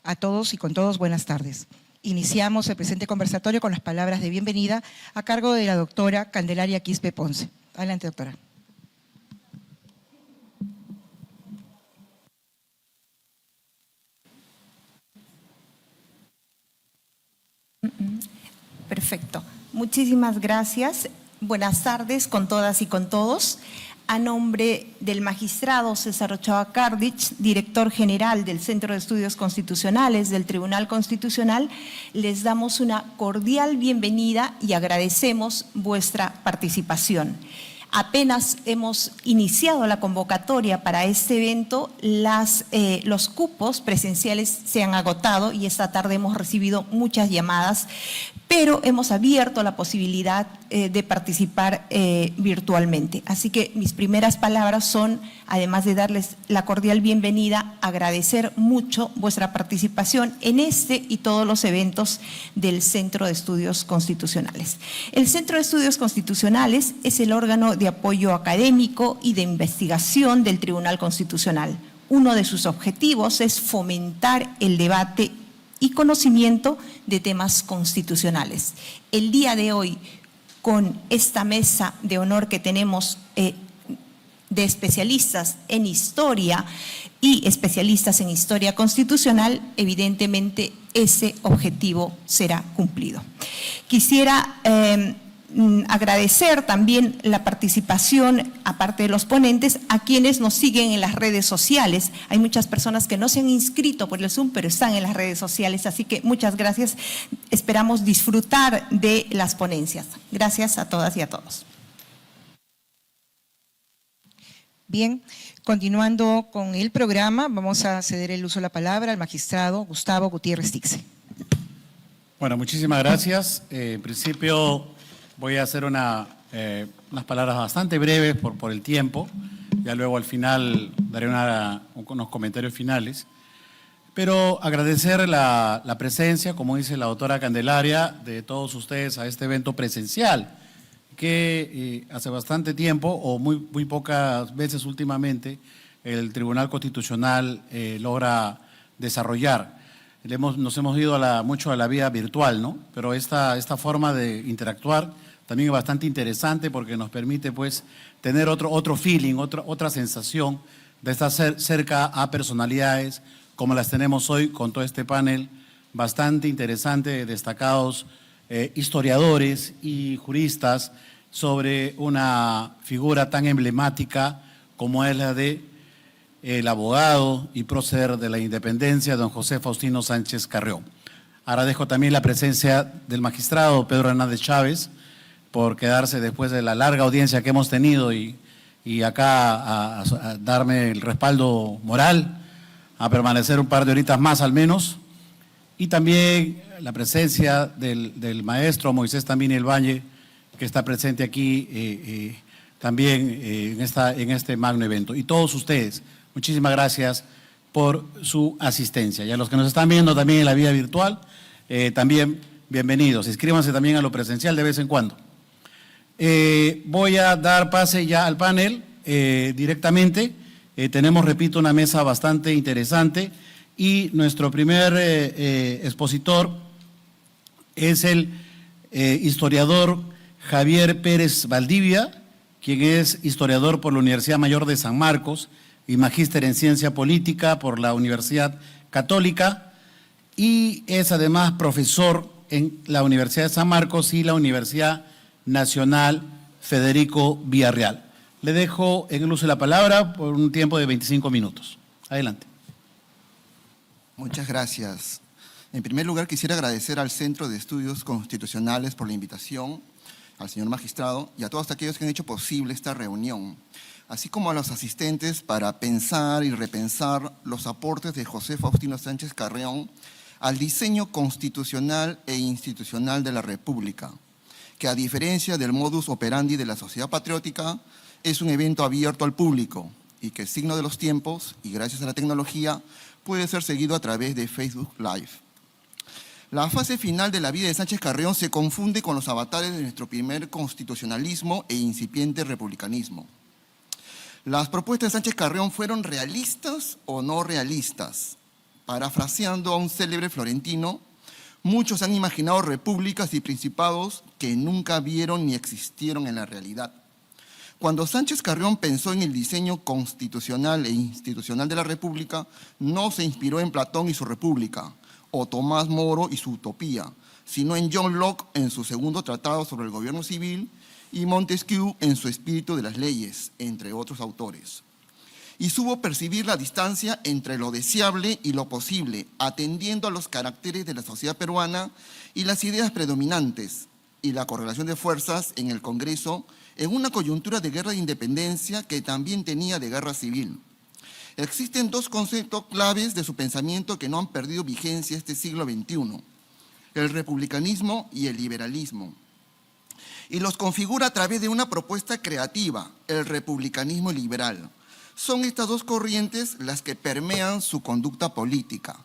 A todos y con todos, buenas tardes. Iniciamos el presente conversatorio con las palabras de bienvenida a cargo de la doctora Candelaria Quispe Ponce. Adelante, doctora. Perfecto. Muchísimas gracias. Buenas tardes con todas y con todos. A nombre del magistrado César Ochoa Kardich, director general del Centro de Estudios Constitucionales del Tribunal Constitucional, les damos una cordial bienvenida y agradecemos vuestra participación. Apenas hemos iniciado la convocatoria para este evento, los cupos presenciales se han agotado y esta tarde hemos recibido muchas llamadas, pero hemos abierto la posibilidad de participar virtualmente. Así que mis primeras palabras son, además de darles la cordial bienvenida, agradecer mucho vuestra participación en este y todos los eventos del Centro de Estudios Constitucionales. El Centro de Estudios Constitucionales es el órgano de apoyo académico y de investigación del Tribunal Constitucional. Uno de sus objetivos es fomentar el debate y conocimiento de temas constitucionales. El día de hoy, con esta mesa de honor que tenemos de especialistas en historia y especialistas en historia constitucional, evidentemente ese objetivo será cumplido. Quisiera agradecer también la participación, aparte de los ponentes, a quienes nos siguen en las redes sociales. Hay muchas personas que no se han inscrito por el Zoom, pero están en las redes sociales, así que muchas gracias. Esperamos disfrutar de las ponencias. Gracias a todas y a todos. Bien, continuando con el programa, vamos a ceder el uso de la palabra al magistrado Gustavo Gutiérrez Tixe. Bueno, muchísimas gracias. En principio voy a hacer unas palabras bastante breves por el tiempo. Ya luego al final daré unos comentarios finales. Pero agradecer la presencia, como dice la doctora Candelaria, de todos ustedes a este evento presencial, que hace bastante tiempo, o muy pocas veces últimamente, el Tribunal Constitucional logra desarrollar. Nos hemos ido mucho a la vía virtual, ¿no? Pero esta forma de interactuar también es bastante interesante porque nos permite pues tener otro feeling, otra sensación de estar cerca a personalidades como las tenemos hoy con todo este panel bastante interesante, destacados historiadores y juristas sobre una figura tan emblemática como es la de el abogado y prócer de la independencia, don José Faustino Sánchez Carrión. Agradezco también la presencia del magistrado Pedro Hernández Chávez por quedarse después de la larga audiencia que hemos tenido y acá a darme el respaldo moral, a permanecer un par de horitas más al menos. Y también la presencia del maestro Moisés Tambini El Valle, que está presente aquí también en este magno evento. Y todos ustedes, muchísimas gracias por su asistencia. Y a los que nos están viendo también en la vía virtual, también bienvenidos. Inscríbanse también a lo presencial de vez en cuando. Voy a dar pase ya al panel directamente. Tenemos, repito, una mesa bastante interesante y nuestro primer expositor es el historiador Javier Pérez Valdivia, quien es historiador por la Universidad Mayor de San Marcos y magíster en Ciencia Política por la Universidad Católica y es además profesor en la Universidad de San Marcos y la Universidad Nacional Federico Villarreal. Le dejo en el uso de la palabra por un tiempo de 25 minutos. Adelante. Muchas gracias. En primer lugar, quisiera agradecer al Centro de Estudios Constitucionales por la invitación, al señor magistrado y a todos aquellos que han hecho posible esta reunión, así como a los asistentes para pensar y repensar los aportes de José Faustino Sánchez Carrión al diseño constitucional e institucional de la República, que a diferencia del modus operandi de la sociedad patriótica, es un evento abierto al público y que, signo de los tiempos y gracias a la tecnología, puede ser seguido a través de Facebook Live. La fase final de la vida de Sánchez Carrión se confunde con los avatares de nuestro primer constitucionalismo e incipiente republicanismo. ¿Las propuestas de Sánchez Carrión fueron realistas o no realistas? Parafraseando a un célebre florentino, muchos han imaginado repúblicas y principados que nunca vieron ni existieron en la realidad. Cuando Sánchez Carrión pensó en el diseño constitucional e institucional de la República, no se inspiró en Platón y su República, o Tomás Moro y su Utopía, sino en John Locke en su segundo tratado sobre el gobierno civil y Montesquieu en su Espíritu de las Leyes, entre otros autores. Y supo percibir la distancia entre lo deseable y lo posible, atendiendo a los caracteres de la sociedad peruana y las ideas predominantes, y la correlación de fuerzas en el Congreso en una coyuntura de guerra de independencia que también tenía de guerra civil. Existen dos conceptos claves de su pensamiento que no han perdido vigencia este siglo XXI, el republicanismo y el liberalismo. Y los configura a través de una propuesta creativa, el republicanismo liberal. Son estas dos corrientes las que permean su conducta política.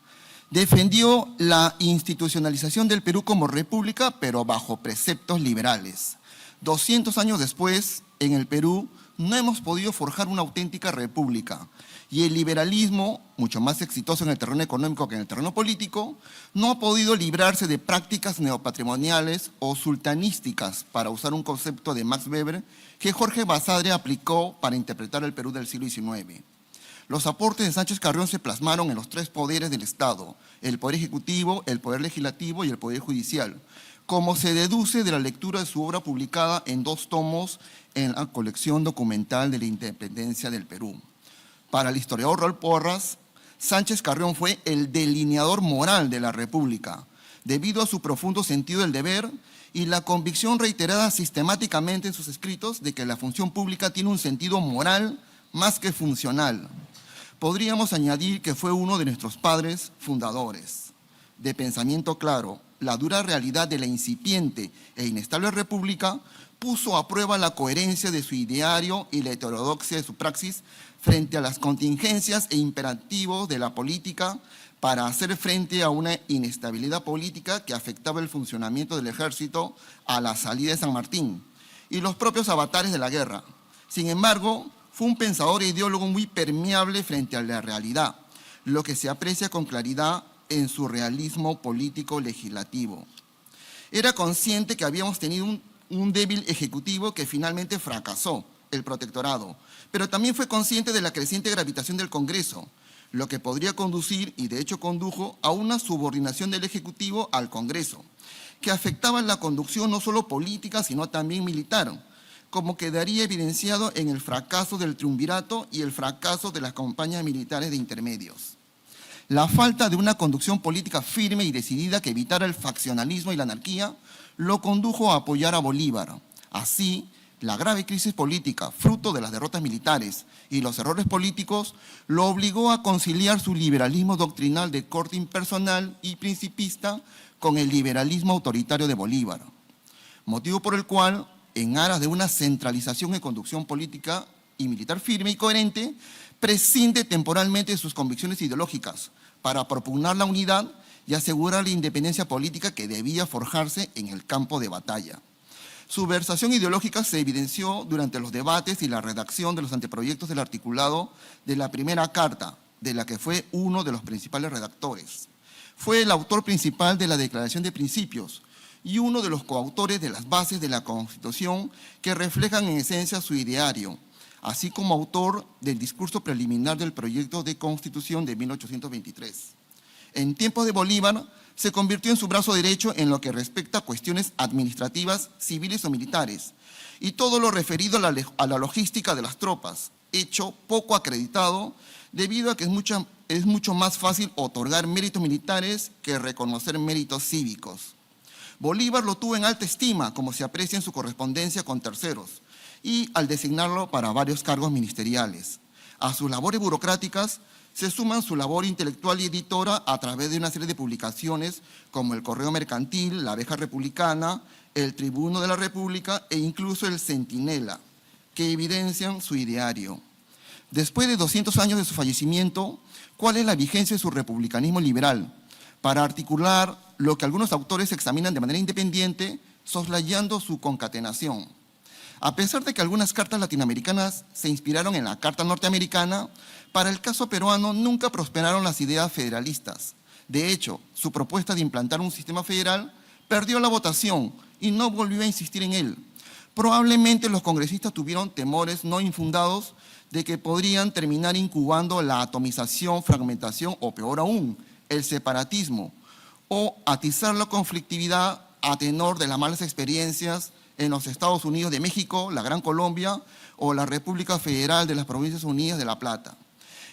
Defendió la institucionalización del Perú como república, pero bajo preceptos liberales. 200 años después, en el Perú, no hemos podido forjar una auténtica república. Y el liberalismo, mucho más exitoso en el terreno económico que en el terreno político, no ha podido librarse de prácticas neopatrimoniales o sultanísticas, para usar un concepto de Max Weber, que Jorge Basadre aplicó para interpretar el Perú del siglo XIX. Los aportes de Sánchez Carrión se plasmaron en los tres poderes del Estado, el Poder Ejecutivo, el Poder Legislativo y el Poder Judicial, como se deduce de la lectura de su obra publicada en 2 tomos en la colección documental de la independencia del Perú. Para el historiador Raúl Porras, Sánchez Carrión fue el delineador moral de la República, debido a su profundo sentido del deber y la convicción reiterada sistemáticamente en sus escritos de que la función pública tiene un sentido moral más que funcional. Podríamos añadir que fue uno de nuestros padres fundadores. De pensamiento claro, la dura realidad de la incipiente e inestable república puso a prueba la coherencia de su ideario y la heterodoxia de su praxis frente a las contingencias e imperativos de la política para hacer frente a una inestabilidad política que afectaba el funcionamiento del ejército a la salida de San Martín y los propios avatares de la guerra. Sin embargo, fue un pensador e ideólogo muy permeable frente a la realidad, lo que se aprecia con claridad en su realismo político legislativo. Era consciente que habíamos tenido un débil ejecutivo que finalmente fracasó, el protectorado, pero también fue consciente de la creciente gravitación del Congreso, lo que podría conducir, y de hecho condujo, a una subordinación del Ejecutivo al Congreso, que afectaba la conducción no solo política, sino también militar, como quedaría evidenciado en el fracaso del triunvirato y el fracaso de las campañas militares de intermedios. La falta de una conducción política firme y decidida que evitara el faccionalismo y la anarquía lo condujo a apoyar a Bolívar. Así, la grave crisis política, fruto de las derrotas militares y los errores políticos, lo obligó a conciliar su liberalismo doctrinal de corte impersonal y principista con el liberalismo autoritario de Bolívar, motivo por el cual, en aras de una centralización y conducción política y militar firme y coherente, prescinde temporalmente de sus convicciones ideológicas para propugnar la unidad y asegurar la independencia política que debía forjarse en el campo de batalla. Su versación ideológica se evidenció durante los debates y la redacción de los anteproyectos del articulado de la primera carta, de la que fue uno de los principales redactores. Fue el autor principal de la Declaración de Principios y uno de los coautores de las bases de la Constitución que reflejan en esencia su ideario, así como autor del discurso preliminar del proyecto de Constitución de 1823. En tiempos de Bolívar, se convirtió en su brazo derecho en lo que respecta a cuestiones administrativas, civiles o militares, y todo lo referido a la logística de las tropas, hecho poco acreditado debido a que es mucho más fácil otorgar méritos militares que reconocer méritos cívicos. Bolívar lo tuvo en alta estima, como se aprecia en su correspondencia con terceros, y al designarlo para varios cargos ministeriales. A sus labores burocráticas se suman su labor intelectual y editora a través de una serie de publicaciones como el Correo Mercantil, La Abeja Republicana, el Tribuno de la República e incluso el Centinela, que evidencian su ideario. Después de 200 años de su fallecimiento, ¿cuál es la vigencia de su republicanismo liberal? Para articular lo que algunos autores examinan de manera independiente, soslayando su concatenación. A pesar de que algunas cartas latinoamericanas se inspiraron en la Carta Norteamericana, Para el caso peruano nunca prosperaron las ideas federalistas. De hecho, su propuesta de implantar un sistema federal perdió la votación y no volvió a insistir en él. Probablemente los congresistas tuvieron temores no infundados de que podrían terminar incubando la atomización, fragmentación o peor aún, el separatismo, o atizar la conflictividad a tenor de las malas experiencias en los Estados Unidos de México, la Gran Colombia o la República Federal de las Provincias Unidas de La Plata.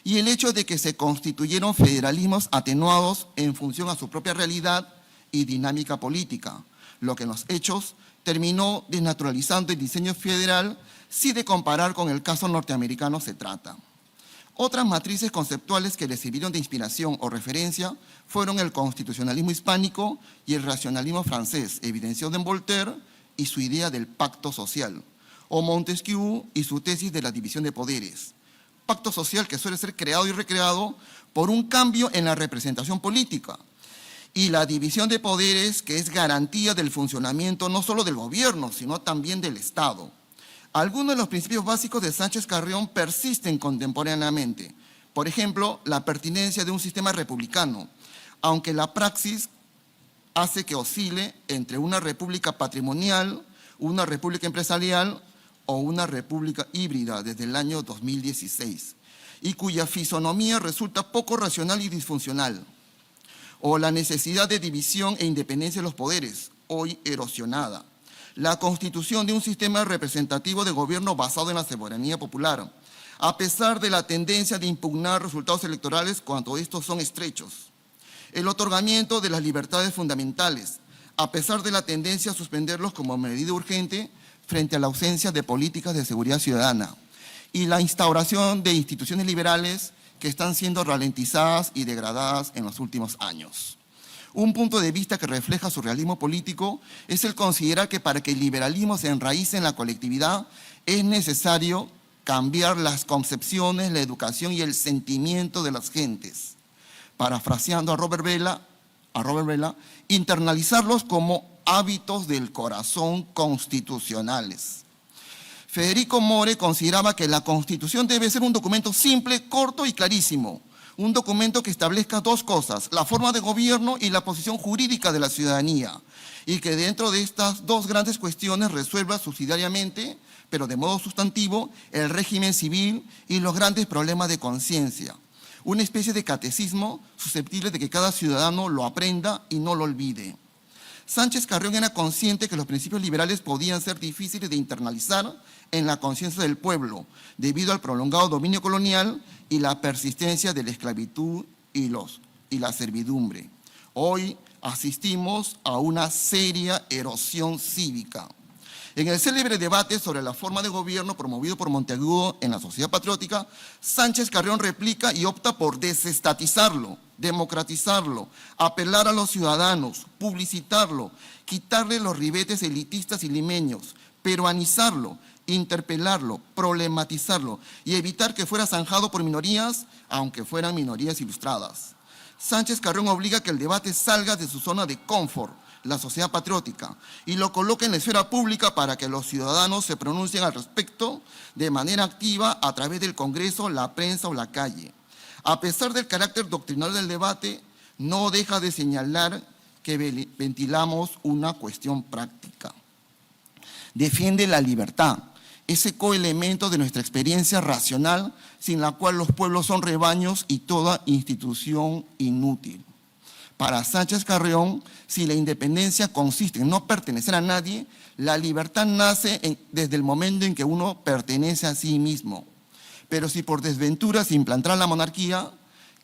Y el hecho de que se constituyeron federalismos atenuados en función a su propia realidad y dinámica política, lo que en los hechos terminó desnaturalizando el diseño federal si de comparar con el caso norteamericano se trata. Otras matrices conceptuales que le sirvieron de inspiración o referencia fueron el constitucionalismo hispánico y el racionalismo francés, evidenciado en Voltaire y su idea del pacto social, o Montesquieu y su tesis de la división de poderes. Pacto social que suele ser creado y recreado por un cambio en la representación política, y la división de poderes que es garantía del funcionamiento no solo del gobierno, sino también del Estado. Algunos de los principios básicos de Sánchez Carrión persisten contemporáneamente. Por ejemplo, la pertinencia de un sistema republicano, aunque la praxis hace que oscile entre una república patrimonial, una república empresarial o una república híbrida desde el año 2016, y cuya fisonomía resulta poco racional y disfuncional. O la necesidad de división e independencia de los poderes, hoy erosionada. La constitución de un sistema representativo de gobierno basado en la soberanía popular, a pesar de la tendencia de impugnar resultados electorales cuando estos son estrechos. El otorgamiento de las libertades fundamentales, a pesar de la tendencia a suspenderlos como medida urgente frente a la ausencia de políticas de seguridad ciudadana. Y la instauración de instituciones liberales que están siendo ralentizadas y degradadas en los últimos años. Un punto de vista que refleja su realismo político es el considerar que para que el liberalismo se enraíce en la colectividad es necesario cambiar las concepciones, la educación y el sentimiento de las gentes. Parafraseando a Robert Vela, internalizarlos como hábitos del corazón constitucionales. Federico More consideraba que la Constitución debe ser un documento simple, corto y clarísimo. Un documento que establezca dos cosas, la forma de gobierno y la posición jurídica de la ciudadanía, y que dentro de estas dos grandes cuestiones resuelva subsidiariamente, pero de modo sustantivo, el régimen civil y los grandes problemas de conciencia. Una especie de catecismo susceptible de que cada ciudadano lo aprenda y no lo olvide. Sánchez Carrión era consciente que los principios liberales podían ser difíciles de internalizar en la conciencia del pueblo, debido al prolongado dominio colonial y la persistencia de la esclavitud y la servidumbre. Hoy asistimos a una seria erosión cívica. En el célebre debate sobre la forma de gobierno promovido por Monteagudo en la Sociedad Patriótica, Sánchez Carrión replica y opta por desestatizarlo, democratizarlo, apelar a los ciudadanos, publicitarlo, quitarle los ribetes elitistas y limeños, peruanizarlo, interpelarlo, problematizarlo y evitar que fuera zanjado por minorías, aunque fueran minorías ilustradas. Sánchez Carrión obliga a que el debate salga de su zona de confort, la Sociedad Patriótica, y lo coloca en la esfera pública para que los ciudadanos se pronuncien al respecto de manera activa a través del Congreso, la prensa o la calle. A pesar del carácter doctrinal del debate, no deja de señalar que ventilamos una cuestión práctica. Defiende la libertad, ese coelemento de nuestra experiencia racional sin la cual los pueblos son rebaños y toda institución inútil. Para Sánchez Carrión, si la independencia consiste en no pertenecer a nadie, la libertad nace desde el momento en que uno pertenece a sí mismo. Pero si por desventura se implantara la monarquía,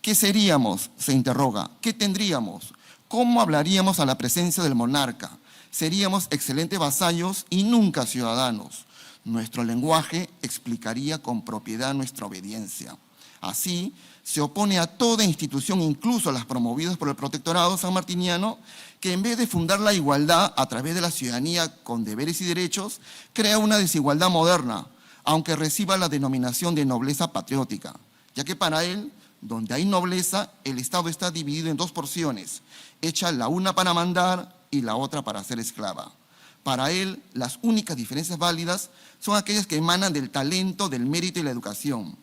¿qué seríamos?, se interroga. ¿Qué tendríamos? ¿Cómo hablaríamos a la presencia del monarca? Seríamos excelentes vasallos y nunca ciudadanos. Nuestro lenguaje explicaría con propiedad nuestra obediencia. Así, se opone a toda institución, incluso a las promovidas por el protectorado sanmartiniano, que en vez de fundar la igualdad a través de la ciudadanía con deberes y derechos, crea una desigualdad moderna, aunque reciba la denominación de nobleza patriótica, ya que para él, donde hay nobleza, el Estado está dividido en dos porciones, hecha la una para mandar y la otra para ser esclava. Para él, las únicas diferencias válidas son aquellas que emanan del talento, del mérito y la educación.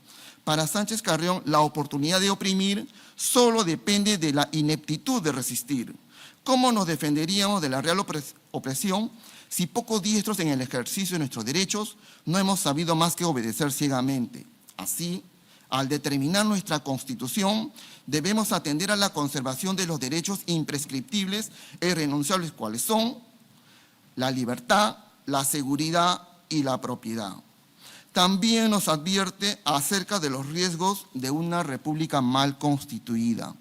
Para Sánchez Carrión, la oportunidad de oprimir solo depende de la ineptitud de resistir. ¿Cómo nos defenderíamos de la real opresión si poco diestros en el ejercicio de nuestros derechos no hemos sabido más que obedecer ciegamente? Así, al determinar nuestra Constitución, debemos atender a la conservación de los derechos imprescriptibles e irrenunciables, cuales son la libertad, la seguridad y la propiedad. También nos advierte acerca de los riesgos de una república mal constituida.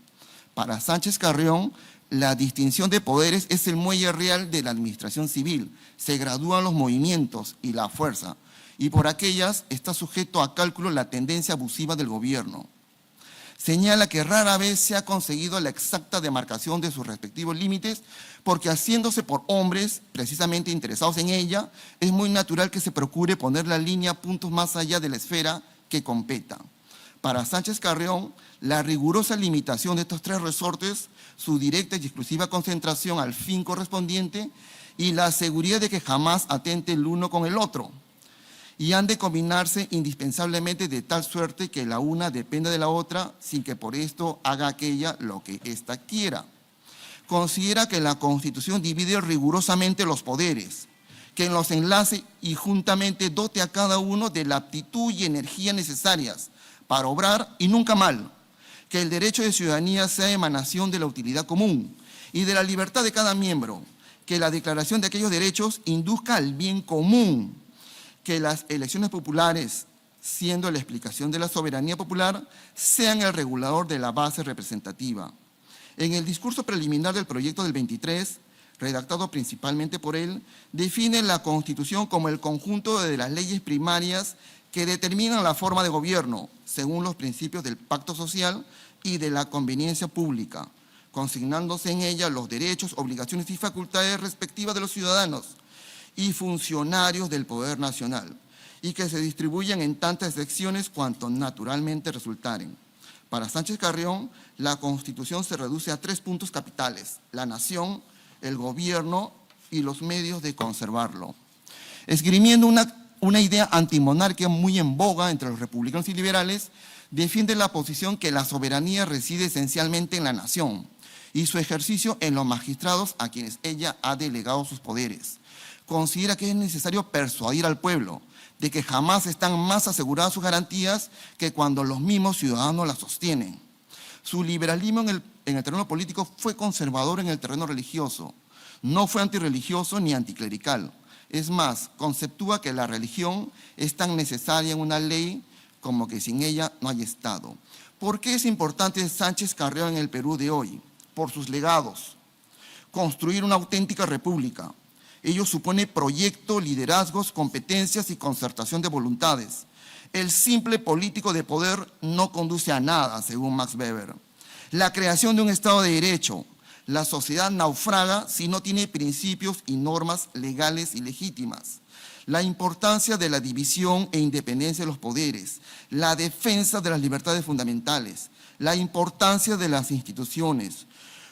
Para Sánchez Carrión, la distinción de poderes es el muelle real de la administración civil. Se gradúan los movimientos y la fuerza, y por aquellas está sujeto a cálculo la tendencia abusiva del gobierno. Señala que rara vez se ha conseguido la exacta demarcación de sus respectivos límites, porque haciéndose por hombres precisamente interesados en ella, es muy natural que se procure poner la línea puntos más allá de la esfera que competa. Para Sánchez Carrión, la rigurosa limitación de estos tres resortes, su directa y exclusiva concentración al fin correspondiente y la seguridad de que jamás atente el uno con el otro, y han de combinarse indispensablemente de tal suerte que la una dependa de la otra sin que por esto haga aquella lo que ésta quiera. Considera que la Constitución divide rigurosamente los poderes, que los enlace y juntamente dote a cada uno de la aptitud y energía necesarias para obrar y nunca mal, que el derecho de ciudadanía sea emanación de la utilidad común y de la libertad de cada miembro, que la declaración de aquellos derechos induzca al bien común, que las elecciones populares, siendo la explicación de la soberanía popular, sean el regulador de la base representativa. En el discurso preliminar del proyecto del 23, redactado principalmente por él, define la Constitución como el conjunto de las leyes primarias que determinan la forma de gobierno, según los principios del pacto social y de la conveniencia pública, consignándose en ella los derechos, obligaciones y facultades respectivas de los ciudadanos y funcionarios del Poder Nacional, y que se distribuyan en tantas secciones cuanto naturalmente resultaren. Para Sánchez Carrión, la Constitución se reduce a 3 puntos capitales: la nación, el gobierno y los medios de conservarlo. Esgrimiendo una idea antimonárquica muy en boga entre los republicanos y liberales, defiende la posición que la soberanía reside esencialmente en la nación y su ejercicio en los magistrados a quienes ella ha delegado sus poderes. Considera que es necesario persuadir al pueblo de que jamás están más aseguradas sus garantías que cuando los mismos ciudadanos las sostienen. Su liberalismo en el terreno político fue conservador en el terreno religioso. No fue antirreligioso ni anticlerical. Es más, conceptúa que la religión es tan necesaria en una ley como que sin ella no hay Estado. ¿Por qué es importante Sánchez Carrión en el Perú de hoy? Por sus legados. Construir una auténtica república. Ello supone proyecto, liderazgos, competencias y concertación de voluntades. El simple político de poder no conduce a nada, según Max Weber. La creación de un Estado de Derecho. La sociedad naufraga si no tiene principios y normas legales y legítimas. La importancia de la división e independencia de los poderes. La defensa de las libertades fundamentales. La importancia de las instituciones.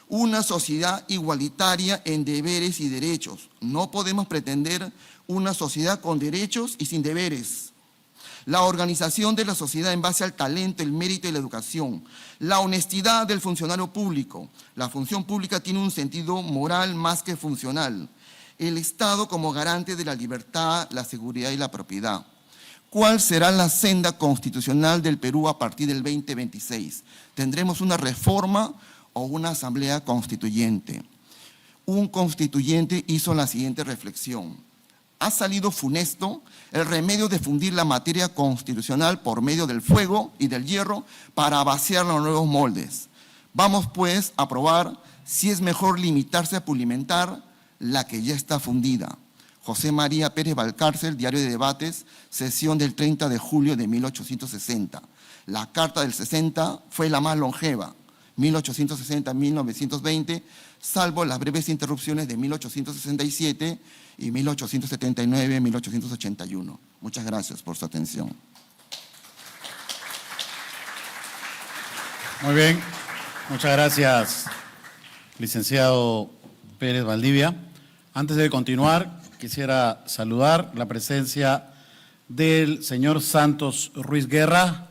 Una sociedad igualitaria en deberes y derechos. No podemos pretender una sociedad con derechos y sin deberes. La organización de la sociedad en base al talento, el mérito y la educación. La honestidad del funcionario público. La función pública tiene un sentido moral más que funcional. El Estado como garante de la libertad, la seguridad y la propiedad. ¿Cuál será la senda constitucional del Perú a partir del 2026? ¿Tendremos una reforma o una asamblea constituyente? Un constituyente hizo la siguiente reflexión: ha salido funesto el remedio de fundir la materia constitucional por medio del fuego y del hierro para vaciar los nuevos moldes. Vamos pues a probar si es mejor limitarse a pulimentar la que ya está fundida. José María Pérez Valcárcel, Diario de Debates, sesión del 30 de julio de 1860. La Carta del 60 fue la más longeva, 1860-1920, salvo las breves interrupciones de 1867 y 1879-1881. Muchas gracias por su atención. Muy bien, muchas gracias, licenciado Pérez Valdivia. Antes de continuar, quisiera saludar la presencia del señor Santos Ruiz Guerra,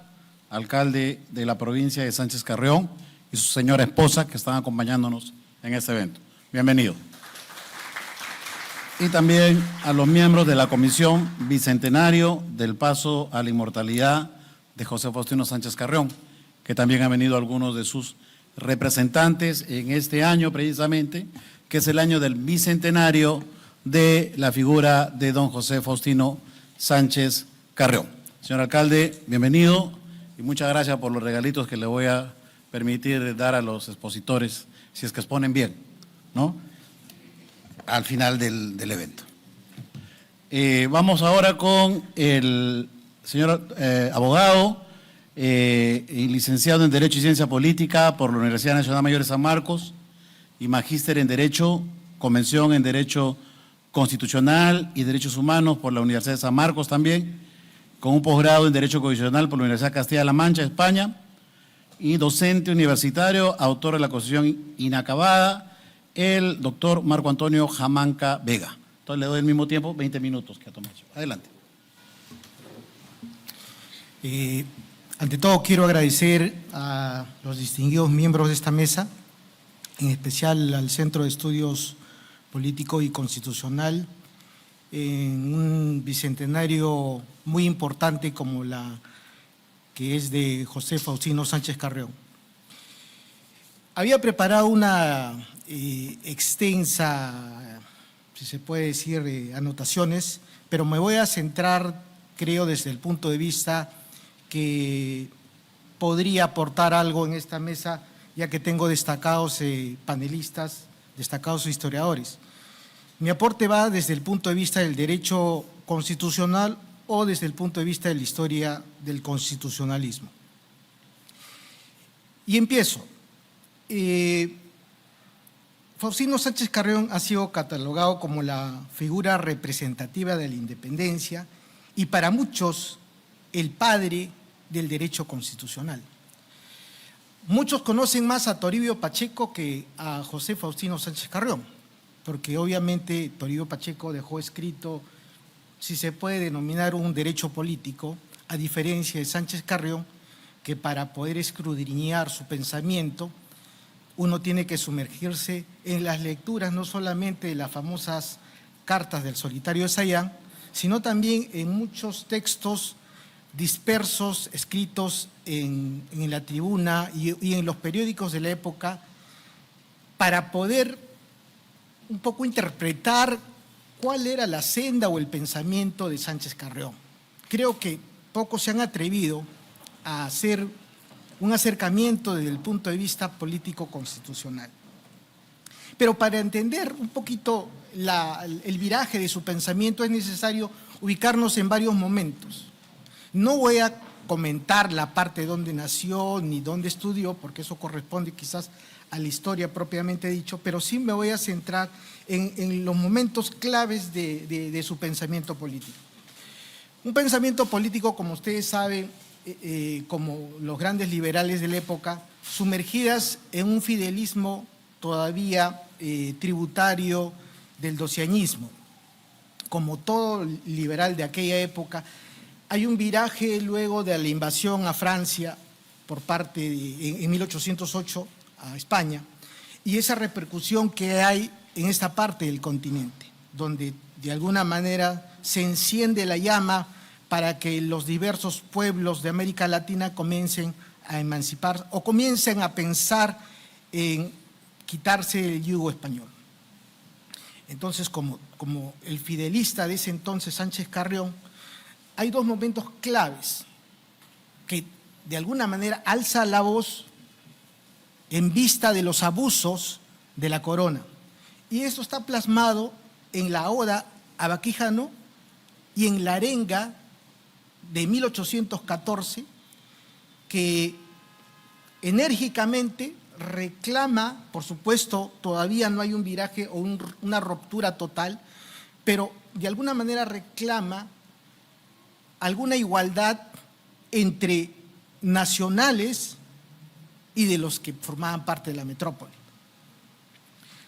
alcalde de la provincia de Sánchez Carrión, y su señora esposa, que están acompañándonos en este evento. Bienvenido. Y también a los miembros de la Comisión Bicentenario del Paso a la Inmortalidad de José Faustino Sánchez Carrión, que también han venido algunos de sus representantes en este año precisamente, que es el año del bicentenario de la figura de don José Faustino Sánchez Carrión. Señor alcalde, bienvenido y muchas gracias por los regalitos que le voy a permitir dar a los expositores, si es que exponen bien, ¿no?, al final del evento. Vamos ahora con el señor abogado y licenciado en Derecho y Ciencia Política por la Universidad Nacional Mayor de San Marcos y magíster en Derecho, Convención en Derecho Constitucional y Derechos Humanos por la Universidad de San Marcos también, con un posgrado en Derecho Constitucional por la Universidad de Castilla-La Mancha, España, y docente universitario, autor de la Constitución inacabada, el doctor Marco Antonio Jamanca Vega. Entonces le doy al mismo tiempo 20 minutos que ha tomado. Adelante. Ante todo quiero agradecer a los distinguidos miembros de esta mesa, en especial al Centro de Estudios Político y Constitucional, en un bicentenario muy importante como la que es de José Faustino Sánchez Carrión. Había preparado una extensa, si se puede decir, anotaciones, pero me voy a centrar, creo, desde el punto de vista que podría aportar algo en esta mesa, ya que tengo destacados panelistas, destacados historiadores. Mi aporte va desde el punto de vista del derecho constitucional o desde el punto de vista de la historia del constitucionalismo. Y empiezo. Faustino Sánchez Carrión ha sido catalogado como la figura representativa de la independencia y para muchos el padre del derecho constitucional. Muchos conocen más a Toribio Pacheco que a José Faustino Sánchez Carrión, porque obviamente Toribio Pacheco dejó escrito, si se puede denominar, un derecho político, a diferencia de Sánchez Carrión, que para poder escudriñar su pensamiento, uno tiene que sumergirse en las lecturas no solamente de las famosas cartas del Solitario de Sayán, sino también en muchos textos dispersos, escritos en la tribuna y en los periódicos de la época, para poder un poco interpretar cuál era la senda o el pensamiento de Sánchez Carrión. Creo que pocos se han atrevido a hacer un acercamiento desde el punto de vista político-constitucional. Pero para entender un poquito el viraje de su pensamiento es necesario ubicarnos en varios momentos. No voy a comentar la parte de dónde nació ni dónde estudió, porque eso corresponde quizás a la historia propiamente dicho, pero sí me voy a centrar en los momentos claves de su pensamiento político. Un pensamiento político, como ustedes saben, como los grandes liberales de la época, sumergidas en un fidelismo todavía tributario del doceañismo. Como todo liberal de aquella época, hay un viraje luego de la invasión a Francia por parte en 1808 a España, y esa repercusión que hay en esta parte del continente, donde de alguna manera se enciende la llama para que los diversos pueblos de América Latina comiencen a emancipar o comiencen a pensar en quitarse el yugo español. Entonces, como el fidelista de ese entonces, Sánchez Carrión, hay dos momentos claves que de alguna manera alza la voz en vista de los abusos de la corona. Y esto está plasmado en la Oda a Baquijano y en la arenga de 1814, que enérgicamente reclama, por supuesto, todavía no hay un viraje o una ruptura total, pero de alguna manera reclama alguna igualdad entre nacionales y de los que formaban parte de la metrópoli.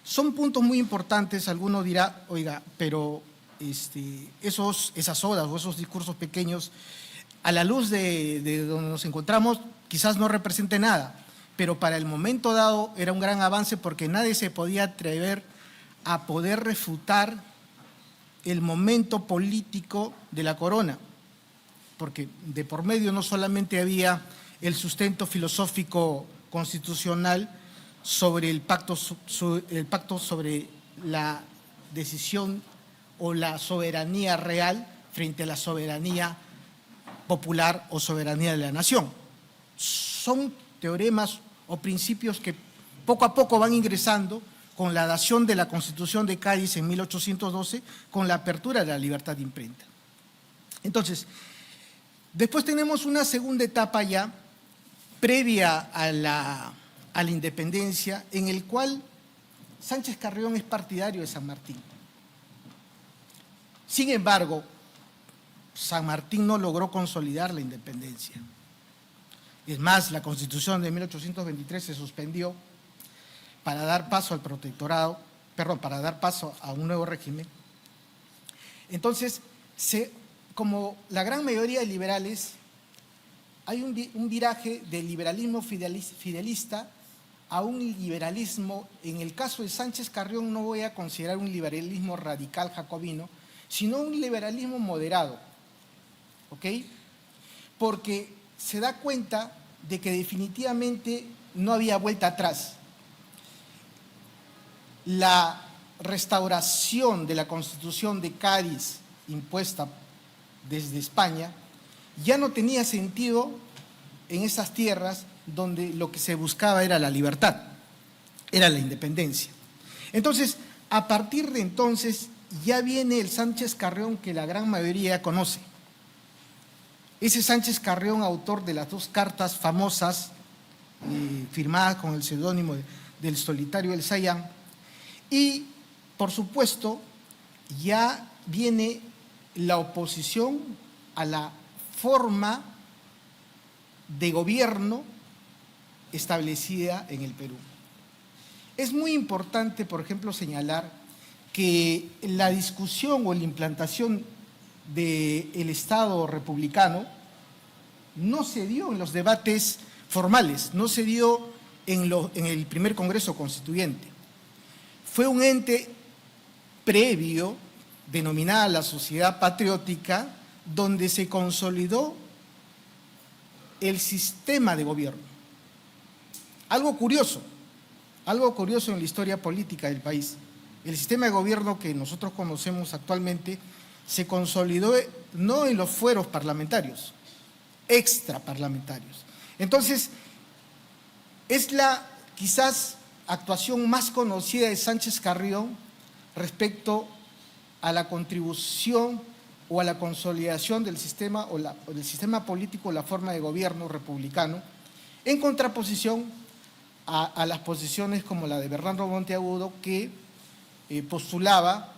Son puntos muy importantes. Alguno dirá, oiga, pero esas odas o esos discursos pequeños a la luz de donde nos encontramos, quizás no represente nada, pero para el momento dado era un gran avance porque nadie se podía atrever a poder refutar el momento político de la corona, porque de por medio no solamente había el sustento filosófico constitucional sobre el pacto sobre la decisión o la soberanía real frente a la soberanía popular o soberanía de la nación. Son teoremas o principios que poco a poco van ingresando con la dación de la Constitución de Cádiz en 1812, con la apertura de la libertad de imprenta. Entonces, después tenemos una segunda etapa ya, previa a la independencia, en el cual Sánchez Carrión es partidario de San Martín. Sin embargo, San Martín no logró consolidar la independencia. Es más, la Constitución de 1823 se suspendió para dar paso al protectorado, para dar paso a un nuevo régimen. Entonces, como la gran mayoría de liberales, hay un viraje del liberalismo fidelista a un liberalismo, en el caso de Sánchez Carrión no voy a considerar un liberalismo radical jacobino, sino un liberalismo moderado, ¿ok? Porque se da cuenta de que definitivamente no había vuelta atrás. La restauración de la Constitución de Cádiz, impuesta desde España, ya no tenía sentido en esas tierras donde lo que se buscaba era la libertad, era la independencia. Entonces, a partir de entonces, ya viene el Sánchez Carrión que la gran mayoría conoce. Ese Sánchez Carrión, autor de las dos cartas famosas, firmadas con el seudónimo del solitario El Sayán, y, por supuesto, ya viene la oposición a la forma de gobierno establecida en el Perú. Es muy importante, por ejemplo, señalar que la discusión o la implantación del Estado republicano no se dio en los debates formales, no se dio en el primer Congreso Constituyente. Fue un ente previo, denominada la Sociedad Patriótica, donde se consolidó el sistema de gobierno. Algo curioso en la historia política del país. El sistema de gobierno que nosotros conocemos actualmente se consolidó no en los fueros parlamentarios, extraparlamentarios. Entonces, es la quizás actuación más conocida de Sánchez Carrión respecto a la contribución o a la consolidación del sistema o del sistema político, la forma de gobierno republicano, en contraposición a las posiciones como la de Bernardo Monteagudo, que postulaba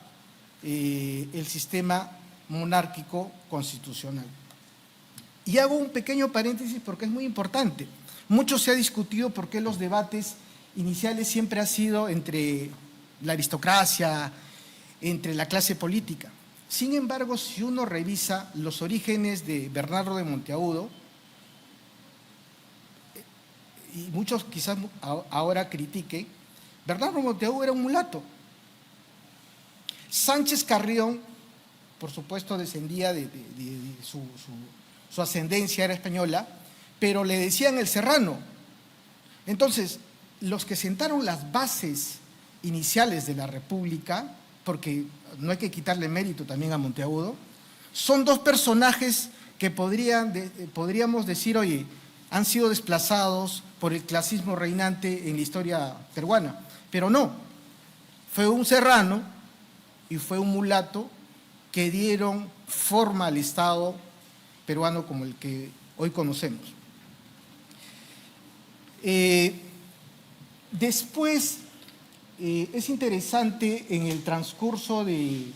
el sistema monárquico constitucional. Y hago un pequeño paréntesis porque es muy importante. Mucho se ha discutido por qué los debates iniciales siempre han sido entre la aristocracia, entre la clase política. Sin embargo, si uno revisa los orígenes de Bernardo de Monteagudo, y muchos quizás ahora critiquen, Bernardo Monteagudo era un mulato. Sánchez Carrión, por supuesto, descendía de su ascendencia era española, pero le decían el serrano. Entonces, los que sentaron las bases iniciales de la República, porque no hay que quitarle mérito también a Monteagudo, son dos personajes que podríamos decir, oye, han sido desplazados por el clasismo reinante en la historia peruana, pero no, fue un serrano y fue un mulato que dieron forma al Estado peruano como el que hoy conocemos. Después, es interesante en el transcurso del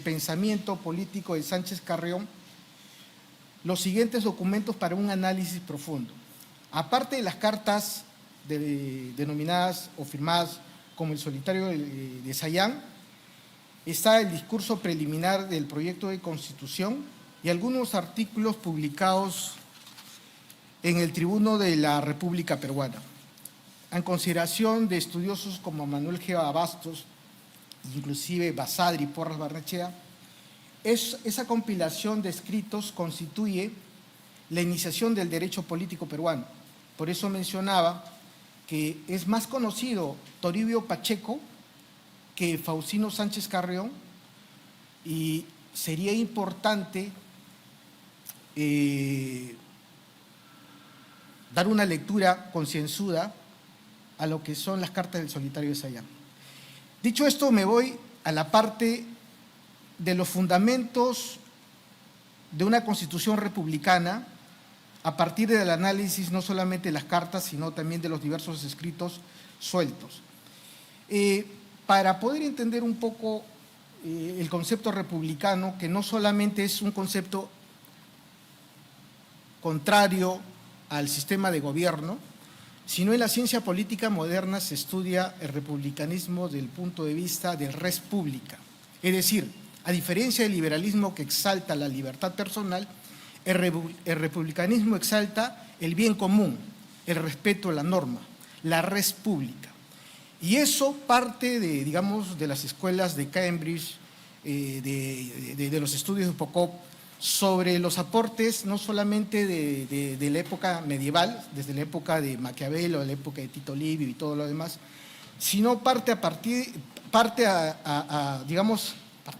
pensamiento político de Sánchez Carrión los siguientes documentos para un análisis profundo. Aparte de las cartas denominadas o firmadas como el solitario de Sayán, está el discurso preliminar del proyecto de Constitución y algunos artículos publicados en el Tribuno de la República Peruana. En consideración de estudiosos como Manuel G. Bastos, inclusive Basadre y Porras Barnechea, esa compilación de escritos constituye la iniciación del derecho político peruano. Por eso mencionaba que es más conocido Toribio Pacheco que Faustino Sánchez Carrión, y sería importante dar una lectura concienzuda a lo que son las cartas del solitario de Sayán. Dicho esto, me voy a la parte de los fundamentos de una constitución republicana a partir del análisis no solamente de las cartas, sino también de los diversos escritos sueltos. Para poder entender un poco el concepto republicano, que no solamente es un concepto contrario al sistema de gobierno, sino en la ciencia política moderna se estudia el republicanismo desde el punto de vista de res publica. Es decir, a diferencia del liberalismo que exalta la libertad personal, el republicanismo exalta el bien común, el respeto a la norma, la res pública. Y eso parte de, digamos, de las escuelas de Cambridge, de los estudios de Foucault, sobre los aportes no solamente de la época medieval, desde la época de Maquiavelo, la época de Tito Livio y todo lo demás, sino parte a partir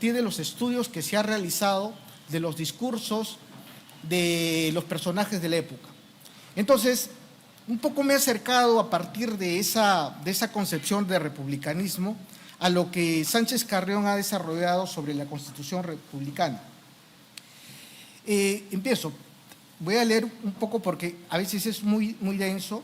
de los estudios que se ha realizado de los discursos de los personajes de la época. Entonces, un poco me he acercado a partir de esa concepción de republicanismo a lo que Sánchez Carrión ha desarrollado sobre la Constitución republicana. Empiezo. Voy a leer un poco porque a veces es muy denso.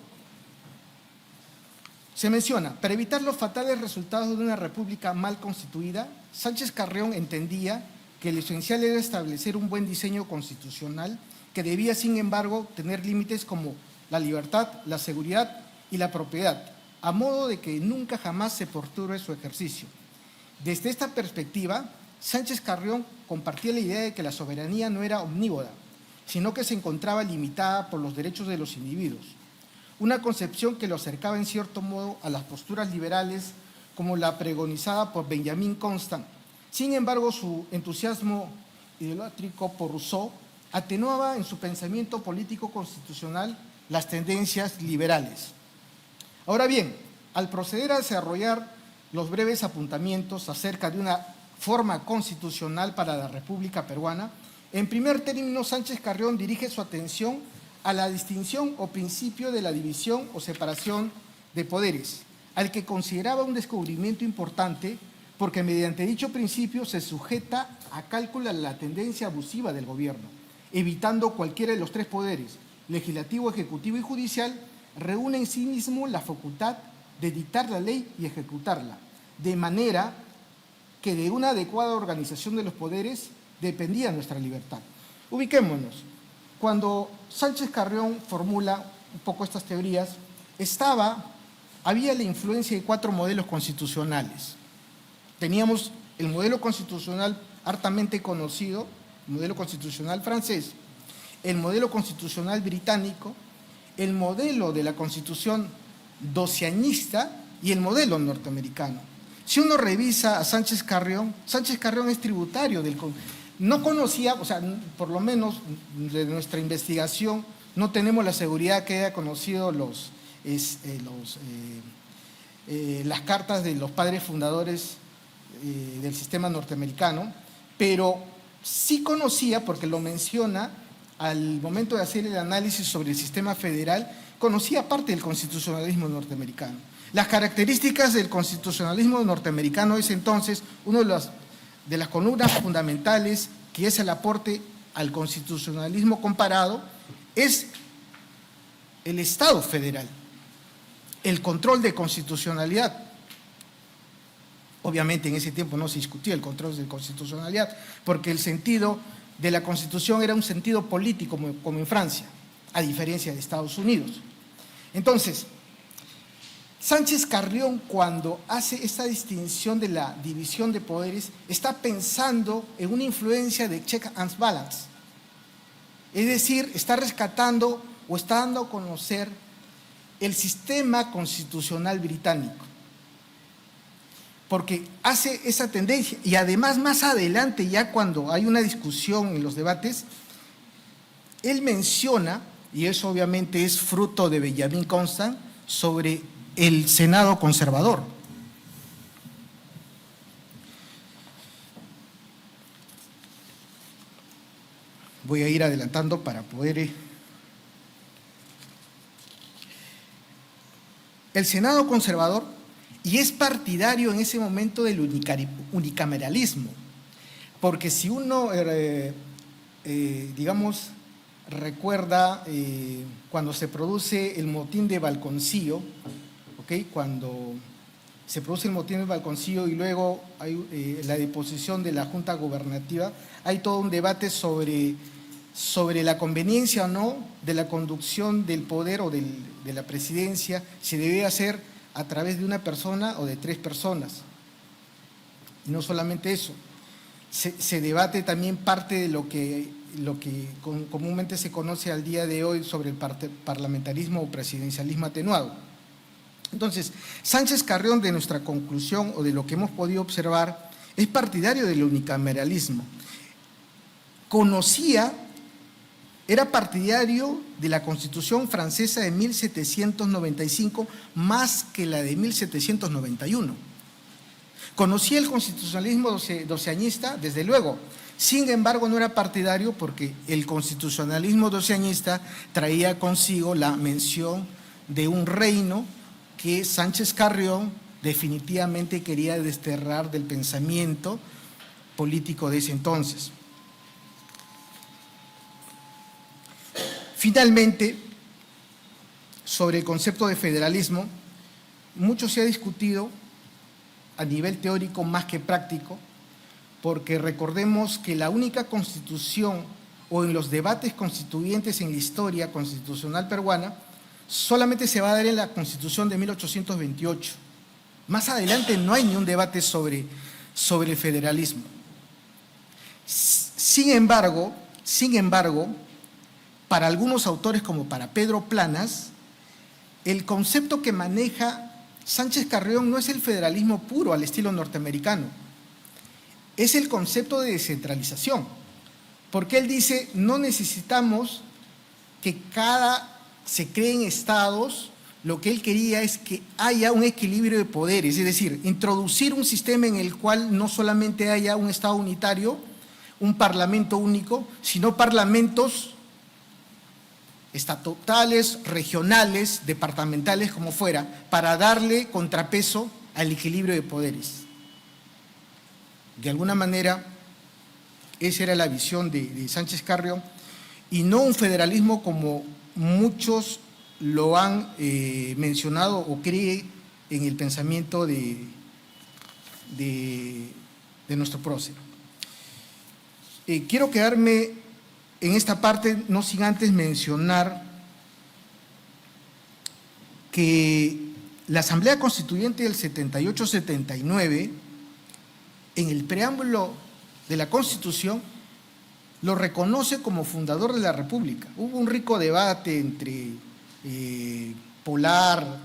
Se menciona, para evitar los fatales resultados de una república mal constituida, Sánchez Carrión entendía que lo esencial era establecer un buen diseño constitucional que debía, sin embargo, tener límites como la libertad, la seguridad y la propiedad, a modo de que nunca jamás se perturbe su ejercicio. Desde esta perspectiva, Sánchez Carrión compartía la idea de que la soberanía no era omnívora, sino que se encontraba limitada por los derechos de los individuos. Una concepción que lo acercaba en cierto modo a las posturas liberales como la pregonizada por Benjamin Constant. Sin embargo, su entusiasmo idolátrico por Rousseau atenuaba en su pensamiento político constitucional las tendencias liberales. Ahora bien, al proceder a desarrollar los breves apuntamientos acerca de una forma constitucional para la República Peruana, en primer término, Sánchez Carrión dirige su atención a la distinción o principio de la división o separación de poderes, al que consideraba un descubrimiento importante porque mediante dicho principio se sujeta a cálculo la tendencia abusiva del gobierno, evitando cualquiera de los tres poderes, legislativo, ejecutivo y judicial, reúne en sí mismo la facultad de dictar la ley y ejecutarla, de manera que de una adecuada organización de los poderes dependía nuestra libertad. Ubiquémonos. Cuando Sánchez Carrión formula un poco estas teorías, había la influencia de 4 modelos constitucionales. Teníamos el modelo constitucional hartamente conocido, el modelo constitucional francés, el modelo constitucional británico, el modelo de la constitución doceañista y el modelo norteamericano. Si uno revisa a Sánchez Carrión es tributario del... No conocía, o sea, por lo menos de nuestra investigación, no tenemos la seguridad que haya conocido las cartas de los padres fundadores del sistema norteamericano, pero sí conocía, porque lo menciona al momento de hacer el análisis sobre el sistema federal, conocía parte del constitucionalismo norteamericano. Las características del constitucionalismo norteamericano es entonces una de las columnas fundamentales que es el aporte al constitucionalismo comparado, es el Estado federal, el control de constitucionalidad. Obviamente en ese tiempo no se discutía el control de constitucionalidad, porque el sentido de la Constitución era un sentido político, como en Francia, a diferencia de Estados Unidos. Entonces, Sánchez Carrión, cuando hace esta distinción de la división de poderes, está pensando en una influencia de check and balance, Es decir, está rescatando o está dando a conocer el sistema constitucional británico, porque hace esa tendencia. Y además, más adelante, ya cuando hay una discusión en los debates, él menciona, y eso obviamente es fruto de Benjamin Constant, sobre el Senado conservador. Voy a ir adelantando para poder… El Senado conservador, y es partidario en ese momento del unicameralismo, porque si uno, digamos, recuerda cuando se produce el motín de Balconcillo, ¿ok? Cuando se produce el motín de Balconcillo y luego hay la deposición de la Junta Gubernativa, hay todo un debate sobre la conveniencia o no de la conducción del poder o de la presidencia, si debe hacer a través de una persona o de 3 personas. Y no solamente eso, se debate también parte de lo que comúnmente se conoce al día de hoy sobre el parlamentarismo o presidencialismo atenuado. Entonces, Sánchez Carrión, de nuestra conclusión o de lo que hemos podido observar, es partidario del unicameralismo. Era partidario de la Constitución francesa de 1795 más que la de 1791. Conocía el constitucionalismo doceañista, desde luego. Sin embargo, no era partidario porque el constitucionalismo doceañista traía consigo la mención de un reino que Sánchez Carrión definitivamente quería desterrar del pensamiento político de ese entonces. Finalmente, sobre el concepto de federalismo, mucho se ha discutido a nivel teórico más que práctico, porque recordemos que la única constitución o en los debates constituyentes en la historia constitucional peruana solamente se va a dar en la Constitución de 1828. Más adelante no hay ni un debate sobre el federalismo. Sin embargo, para algunos autores como para Pedro Planas, el concepto que maneja Sánchez Carrión no es el federalismo puro al estilo norteamericano, es el concepto de descentralización, porque él dice no necesitamos que se creen estados, lo que él quería es que haya un equilibrio de poderes, es decir, introducir un sistema en el cual no solamente haya un estado unitario, un parlamento único, sino parlamentos estatutales, regionales, departamentales, como fuera, para darle contrapeso al equilibrio de poderes. De alguna manera, esa era la visión de Sánchez Carrión, y no un federalismo como muchos lo han mencionado o cree en el pensamiento de nuestro prócer. Quiero quedarme en esta parte, no sin antes mencionar que la Asamblea Constituyente del 78-79, en el preámbulo de la Constitución, lo reconoce como fundador de la República. Hubo un rico debate entre Polar,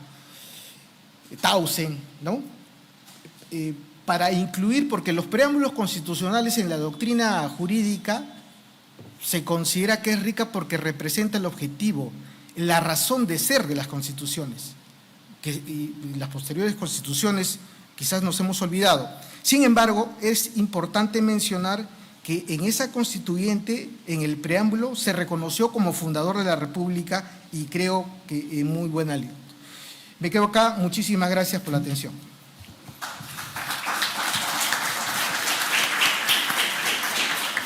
Tausen, ¿no? Para incluir, porque los preámbulos constitucionales en la doctrina jurídica se considera que es rica porque representa el objetivo, la razón de ser de las constituciones, y las posteriores constituciones quizás nos hemos olvidado. Sin embargo, es importante mencionar que en esa constituyente, en el preámbulo, se reconoció como fundador de la República y creo que en muy buena línea. Me quedo acá, muchísimas gracias por la atención.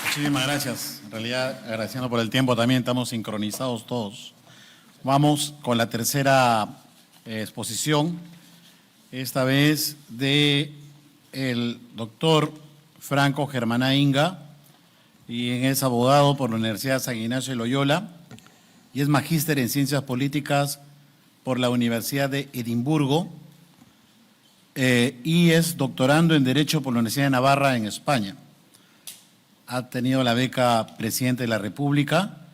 Muchísimas gracias. En realidad, agradeciendo por el tiempo también, estamos sincronizados todos. Vamos con la tercera exposición, esta vez de el doctor Franco Germana Inga, y es abogado por la Universidad de San Ignacio de Loyola y es magíster en Ciencias Políticas por la Universidad de Edimburgo y es doctorando en Derecho por la Universidad de Navarra en España. Ha tenido la beca Presidente de la República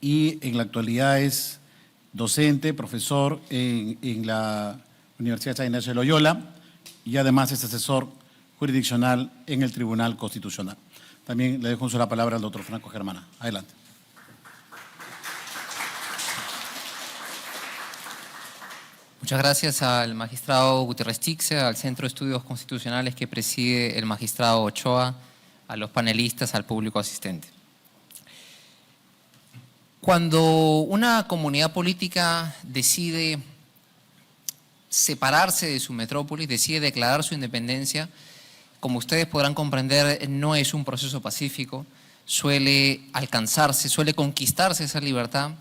y en la actualidad es docente, profesor en la Universidad San Ignacio de Loyola y además es asesor jurisdiccional en el Tribunal Constitucional. También le dejo la palabra al doctor Franco Germana. Adelante. Muchas gracias al magistrado Gutiérrez Tixe, al Centro de Estudios Constitucionales que preside el magistrado Ochoa, a los panelistas, al público asistente. Cuando una comunidad política decide separarse de su metrópolis, decide declarar su independencia, como ustedes podrán comprender, no es un proceso pacífico, suele alcanzarse, suele conquistarse esa libertad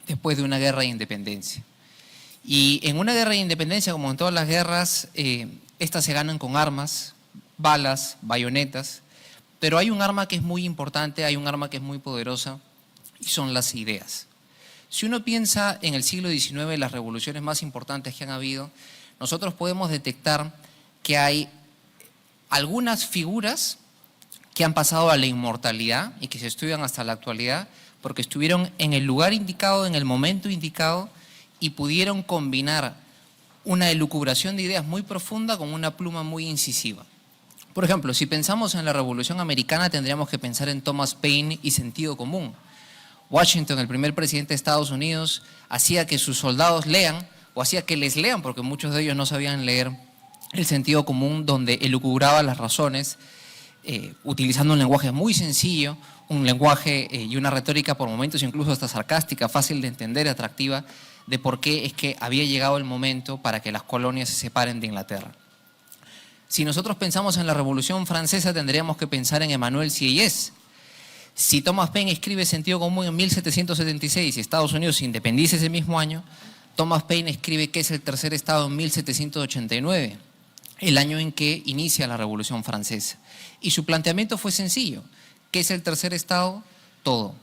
después de una guerra de independencia. Y en una guerra de independencia, como en todas las guerras, estas se ganan con armas, balas, bayonetas, pero hay un arma que es muy importante, hay un arma que es muy poderosa, y son las ideas. Si uno piensa en el siglo XIX, las revoluciones más importantes que han habido, nosotros podemos detectar que hay algunas figuras que han pasado a la inmortalidad y que se estudian hasta la actualidad porque estuvieron en el lugar indicado, en el momento indicado, y pudieron combinar una elucubración de ideas muy profunda con una pluma muy incisiva. Por ejemplo, si pensamos en la Revolución Americana, tendríamos que pensar en Thomas Paine y sentido común. Washington, el primer presidente de Estados Unidos, hacía que sus soldados lean, o hacía que les lean, porque muchos de ellos no sabían leer, el sentido común, donde elucubraba las razones, utilizando un lenguaje muy sencillo, un lenguaje y una retórica por momentos incluso hasta sarcástica, fácil de entender, atractiva, de por qué es que había llegado el momento para que las colonias se separen de Inglaterra. Si nosotros pensamos en la Revolución Francesa, tendríamos que pensar en Emmanuel Sieyès. Si Thomas Paine escribe Sentido Común en 1776 y Estados Unidos se independiza ese mismo año, Thomas Paine escribe que es el tercer estado en 1789, el año en que inicia la Revolución Francesa. Y su planteamiento fue sencillo. ¿Qué es el tercer estado? Todo.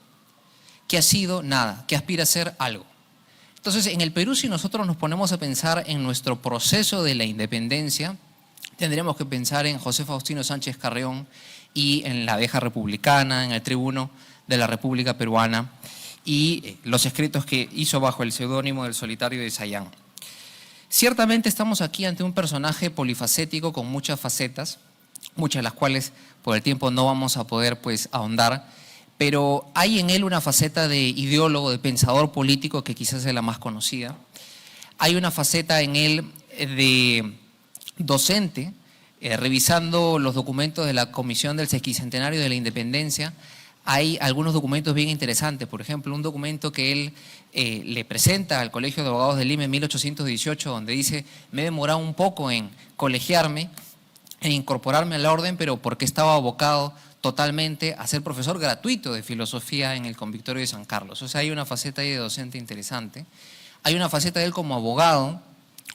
¿Qué ha sido? Nada. ¿Qué aspira a ser? Algo. Entonces, en el Perú, si nosotros nos ponemos a pensar en nuestro proceso de la independencia, tendríamos que pensar en José Faustino Sánchez Carrión y en la Abeja Republicana, en el Tribuno de la República Peruana y los escritos que hizo bajo el seudónimo del Solitario de Sayán. Ciertamente estamos aquí ante un personaje polifacético con muchas facetas, muchas de las cuales por el tiempo no vamos a poder ahondar, pero hay en él una faceta de ideólogo, de pensador político que quizás es la más conocida. Hay una faceta en él de docente, revisando los documentos de la Comisión del Sesquicentenario de la Independencia. Hay algunos documentos bien interesantes, por ejemplo, un documento que él le presenta al Colegio de Abogados de Lima en 1818, donde dice: me he demorado un poco en colegiarme e incorporarme a la orden, pero porque estaba abocado totalmente a ser profesor gratuito de filosofía en el Convictorio de San Carlos. O sea, hay una faceta ahí de docente interesante. Hay una faceta de él como abogado,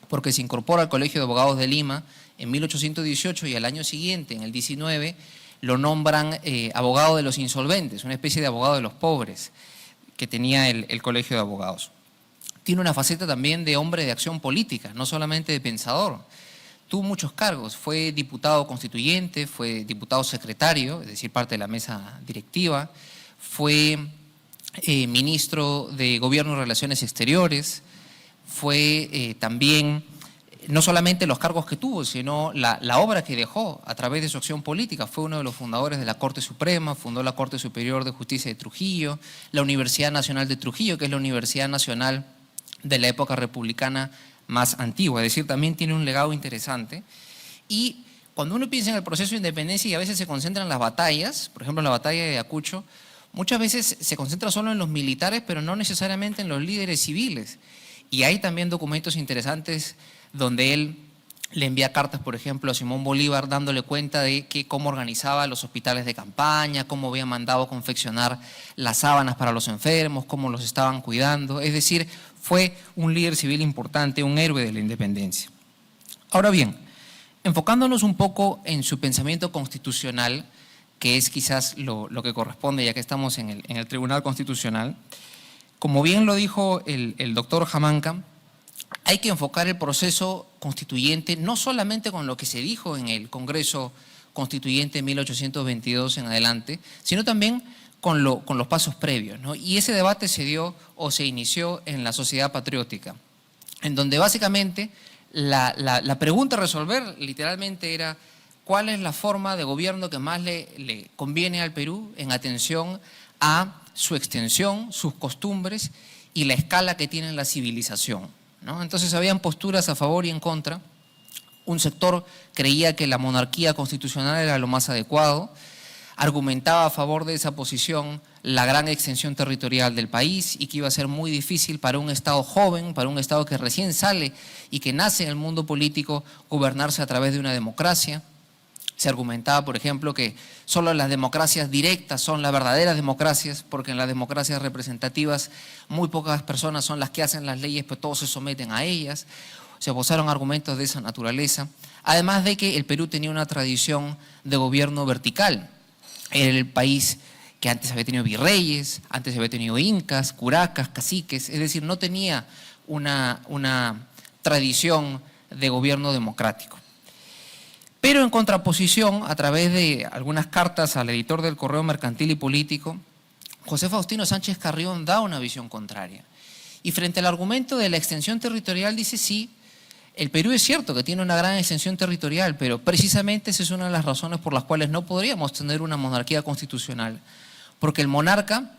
porque se incorpora al Colegio de Abogados de Lima en 1818 y al año siguiente, en el 19, lo nombran abogado de los insolventes, una especie de abogado de los pobres que tenía el Colegio de Abogados. Tiene una faceta también de hombre de acción política, no solamente de pensador. Tuvo muchos cargos, fue diputado constituyente, fue diputado secretario, es decir, parte de la mesa directiva, fue ministro de Gobierno y Relaciones Exteriores, fue también, no solamente los cargos que tuvo, sino la obra que dejó a través de su acción política. Fue uno de los fundadores de la Corte Suprema, fundó la Corte Superior de Justicia de Trujillo, la Universidad Nacional de Trujillo, que es la Universidad Nacional de la época republicana más antigua, es decir, también tiene un legado interesante. Y cuando uno piensa en el proceso de independencia y a veces se concentra en las batallas, por ejemplo, la batalla de Ayacucho, muchas veces se concentra solo en los militares, pero no necesariamente en los líderes civiles. Y hay también documentos interesantes donde él le envía cartas, por ejemplo, a Simón Bolívar, dándole cuenta de cómo organizaba los hospitales de campaña, cómo había mandado confeccionar las sábanas para los enfermos, cómo los estaban cuidando. Es decir, fue un líder civil importante, un héroe de la independencia. Ahora bien, enfocándonos un poco en su pensamiento constitucional, que es quizás lo que corresponde, ya que estamos en el Tribunal Constitucional, como bien lo dijo el doctor Jamanca, hay que enfocar el proceso constituyente no solamente con lo que se dijo en el Congreso Constituyente en 1822 en adelante, sino también con los pasos previos, ¿no? Y ese debate se dio o se inició en la Sociedad Patriótica, en donde básicamente la pregunta a resolver literalmente era cuál es la forma de gobierno que más le conviene al Perú en atención a su extensión, sus costumbres y la escala que tiene la civilización, ¿no? Entonces habían posturas a favor y en contra. Un sector creía que la monarquía constitucional era lo más adecuado, argumentaba a favor de esa posición la gran extensión territorial del país y que iba a ser muy difícil para un Estado joven, para un Estado que recién sale y que nace en el mundo político, gobernarse a través de una democracia. Se argumentaba, por ejemplo, que solo las democracias directas son las verdaderas democracias, porque en las democracias representativas muy pocas personas son las que hacen las leyes, pero todos se someten a ellas. Se esbozaron argumentos de esa naturaleza, además de que el Perú tenía una tradición de gobierno vertical. Era el país que antes había tenido virreyes, antes había tenido incas, curacas, caciques, es decir, no tenía una tradición de gobierno democrático. Pero en contraposición, a través de algunas cartas al editor del Correo Mercantil y Político, José Faustino Sánchez Carrión da una visión contraria. Y frente al argumento de la extensión territorial dice sí, el Perú es cierto que tiene una gran extensión territorial, pero precisamente esa es una de las razones por las cuales no podríamos tener una monarquía constitucional. Porque el monarca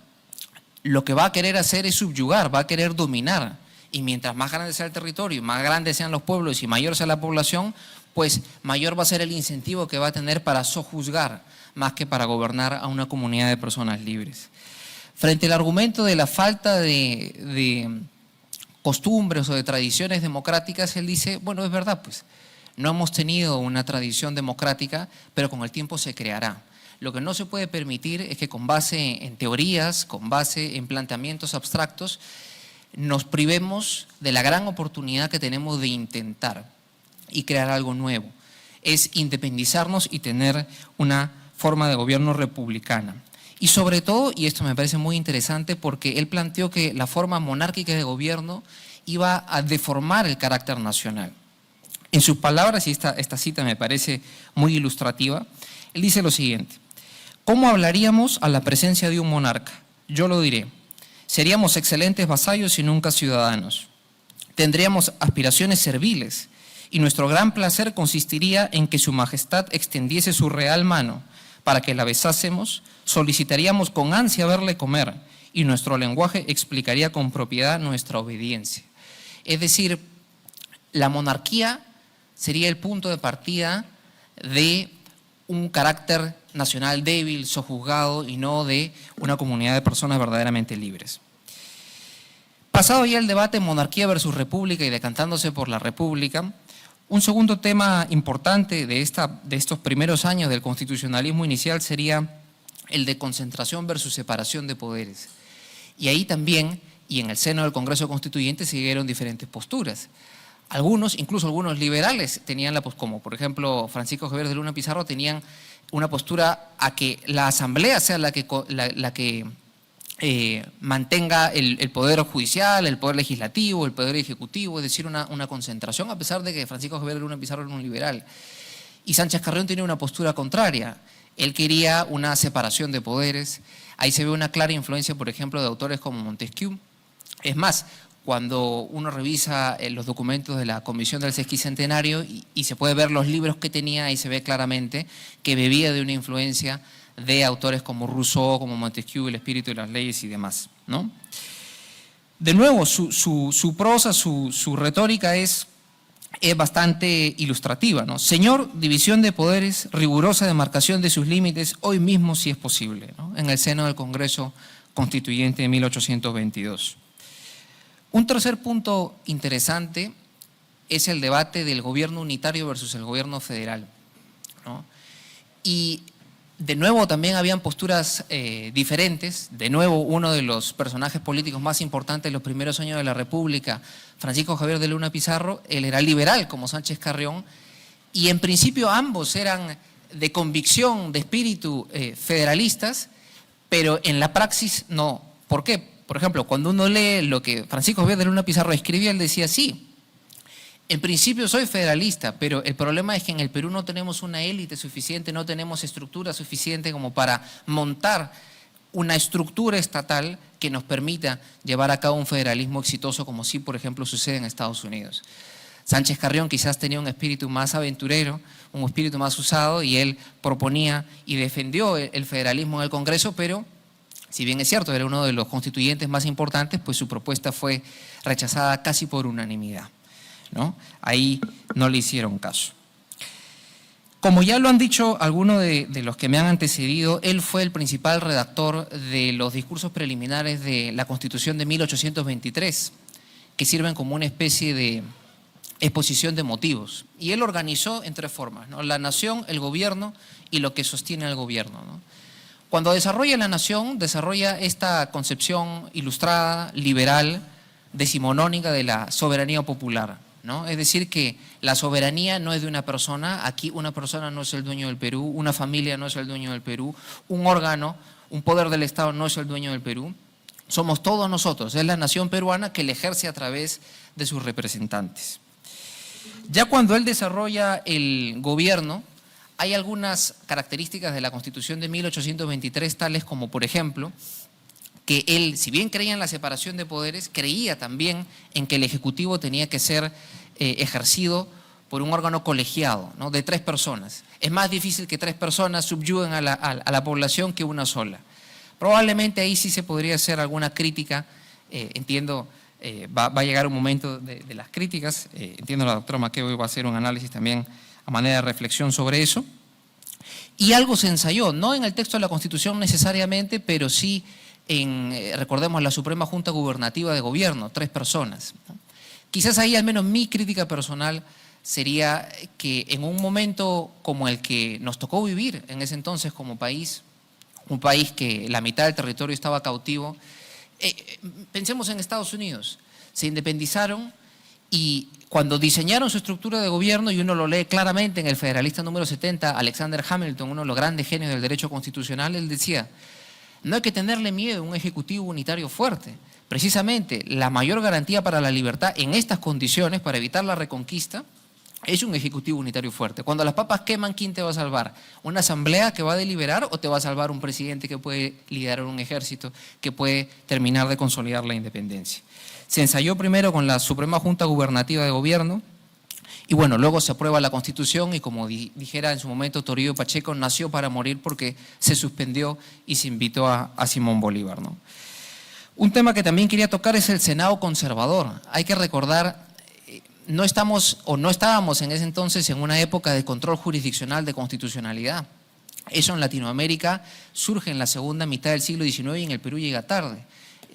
lo que va a querer hacer es subyugar, va a querer dominar. Y mientras más grande sea el territorio, más grandes sean los pueblos y mayor sea la población, pues mayor va a ser el incentivo que va a tener para sojuzgar, más que para gobernar a una comunidad de personas libres. Frente al argumento de la falta de costumbres o de tradiciones democráticas, él dice, bueno, es verdad, pues no hemos tenido una tradición democrática, pero con el tiempo se creará. Lo que no se puede permitir es que con base en teorías, con base en planteamientos abstractos, nos privemos de la gran oportunidad que tenemos de intentar y crear algo nuevo. Es independizarnos y tener una forma de gobierno republicana. Y sobre todo, y esto me parece muy interesante, porque él planteó que la forma monárquica de gobierno iba a deformar el carácter nacional. En sus palabras, y esta cita me parece muy ilustrativa, él dice lo siguiente: ¿cómo hablaríamos a la presencia de un monarca? Yo lo diré. Seríamos excelentes vasallos y nunca ciudadanos. Tendríamos aspiraciones serviles y nuestro gran placer consistiría en que su majestad extendiese su real mano para que la besásemos, solicitaríamos con ansia verle comer y nuestro lenguaje explicaría con propiedad nuestra obediencia. Es decir, la monarquía sería el punto de partida de un carácter nacional débil, sojuzgado y no de una comunidad de personas verdaderamente libres. Pasado ya el debate monarquía versus república y decantándose por la república, un segundo tema importante de estos primeros años del constitucionalismo inicial sería el de concentración versus separación de poderes. Y ahí también, y en el seno del Congreso Constituyente, se dieron diferentes posturas. Algunos, incluso algunos liberales, tenían como por ejemplo Francisco Javier de Luna Pizarro, tenían una postura a que la Asamblea sea la que mantenga el poder judicial, el poder legislativo, el poder ejecutivo, es decir, una concentración, a pesar de que Francisco Javier de Luna Pizarro era un liberal. Y Sánchez Carrión tenía una postura contraria. Él quería una separación de poderes. Ahí se ve una clara influencia, por ejemplo, de autores como Montesquieu. Es más, cuando uno revisa los documentos de la Comisión del Sesquicentenario y se puede ver los libros que tenía, ahí se ve claramente que bebía de una influencia de autores como Rousseau, como Montesquieu, El espíritu de las leyes y demás, ¿no? De nuevo, su prosa, su retórica es bastante ilustrativa, ¿no? Señor, división de poderes, rigurosa demarcación de sus límites, hoy mismo si es posible, ¿no? En el seno del Congreso Constituyente de 1822. Un tercer punto interesante es el debate del gobierno unitario versus el gobierno federal, ¿no? Y de nuevo también habían posturas diferentes. De nuevo, uno de los personajes políticos más importantes de los primeros años de la República, Francisco Javier de Luna Pizarro, él era liberal como Sánchez Carrión, y en principio ambos eran de convicción, de espíritu federalistas, pero en la praxis no. ¿Por qué? Por ejemplo, cuando uno lee lo que Francisco Javier de Luna Pizarro escribía, él decía, sí, en principio soy federalista, pero el problema es que en el Perú no tenemos una élite suficiente, no tenemos estructura suficiente como para montar una estructura estatal que nos permita llevar a cabo un federalismo exitoso, como sí, por ejemplo, sucede en Estados Unidos. Sánchez Carrión quizás tenía un espíritu más aventurero, un espíritu más usado, y él proponía y defendió el federalismo en el Congreso, pero si bien es cierto, era uno de los constituyentes más importantes, pues su propuesta fue rechazada casi por unanimidad, ¿no? Ahí no le hicieron caso. Como ya lo han dicho algunos de los que me han antecedido, él fue el principal redactor de los discursos preliminares de la Constitución de 1823, que sirven como una especie de exposición de motivos. Y él organizó en tres formas, ¿no? La nación, el gobierno y lo que sostiene al gobierno, ¿no? Cuando desarrolla la nación, desarrolla esta concepción ilustrada, liberal, decimonónica de la soberanía popular, ¿no? Es decir, que la soberanía no es de una persona, aquí una persona no es el dueño del Perú, una familia no es el dueño del Perú, un órgano, un poder del Estado no es el dueño del Perú, somos todos nosotros, es la nación peruana que le ejerce a través de sus representantes. Ya cuando él desarrolla el gobierno, hay algunas características de la Constitución de 1823, tales como, por ejemplo, que él, si bien creía en la separación de poderes, creía también en que el Ejecutivo tenía que ser ejercido por un órgano colegiado, ¿no? De 3 personas. Es más difícil que 3 personas subyuguen a la población que una sola. Probablemente ahí sí se podría hacer alguna crítica, entiendo, va a llegar un momento de las críticas, entiendo la doctora Maqueo va a hacer un análisis también a manera de reflexión sobre eso. Y algo se ensayó, no en el texto de la Constitución necesariamente, pero sí recordemos, la Suprema Junta Gubernativa de Gobierno, 3 personas, ¿no? Quizás ahí al menos mi crítica personal sería que en un momento como el que nos tocó vivir en ese entonces como país, un país que la mitad del territorio estaba cautivo, pensemos en Estados Unidos, se independizaron y cuando diseñaron su estructura de gobierno, y uno lo lee claramente en el Federalista número 70, Alexander Hamilton, uno de los grandes genios del derecho constitucional, él decía: no hay que tenerle miedo a un ejecutivo unitario fuerte. Precisamente la mayor garantía para la libertad en estas condiciones, para evitar la reconquista, es un ejecutivo unitario fuerte. Cuando las papas queman, ¿quién te va a salvar? ¿Una asamblea que va a deliberar o te va a salvar un presidente que puede liderar un ejército, que puede terminar de consolidar la independencia? Se ensayó primero con la Suprema Junta Gubernativa de Gobierno y bueno, luego se aprueba la Constitución y como dijera en su momento Toribio Pacheco, nació para morir porque se suspendió y se invitó a Simón Bolívar, ¿no? Un tema que también quería tocar es el Senado conservador. Hay que recordar, no estábamos en ese entonces en una época de control jurisdiccional de constitucionalidad. Eso en Latinoamérica surge en la segunda mitad del siglo XIX y en el Perú llega tarde,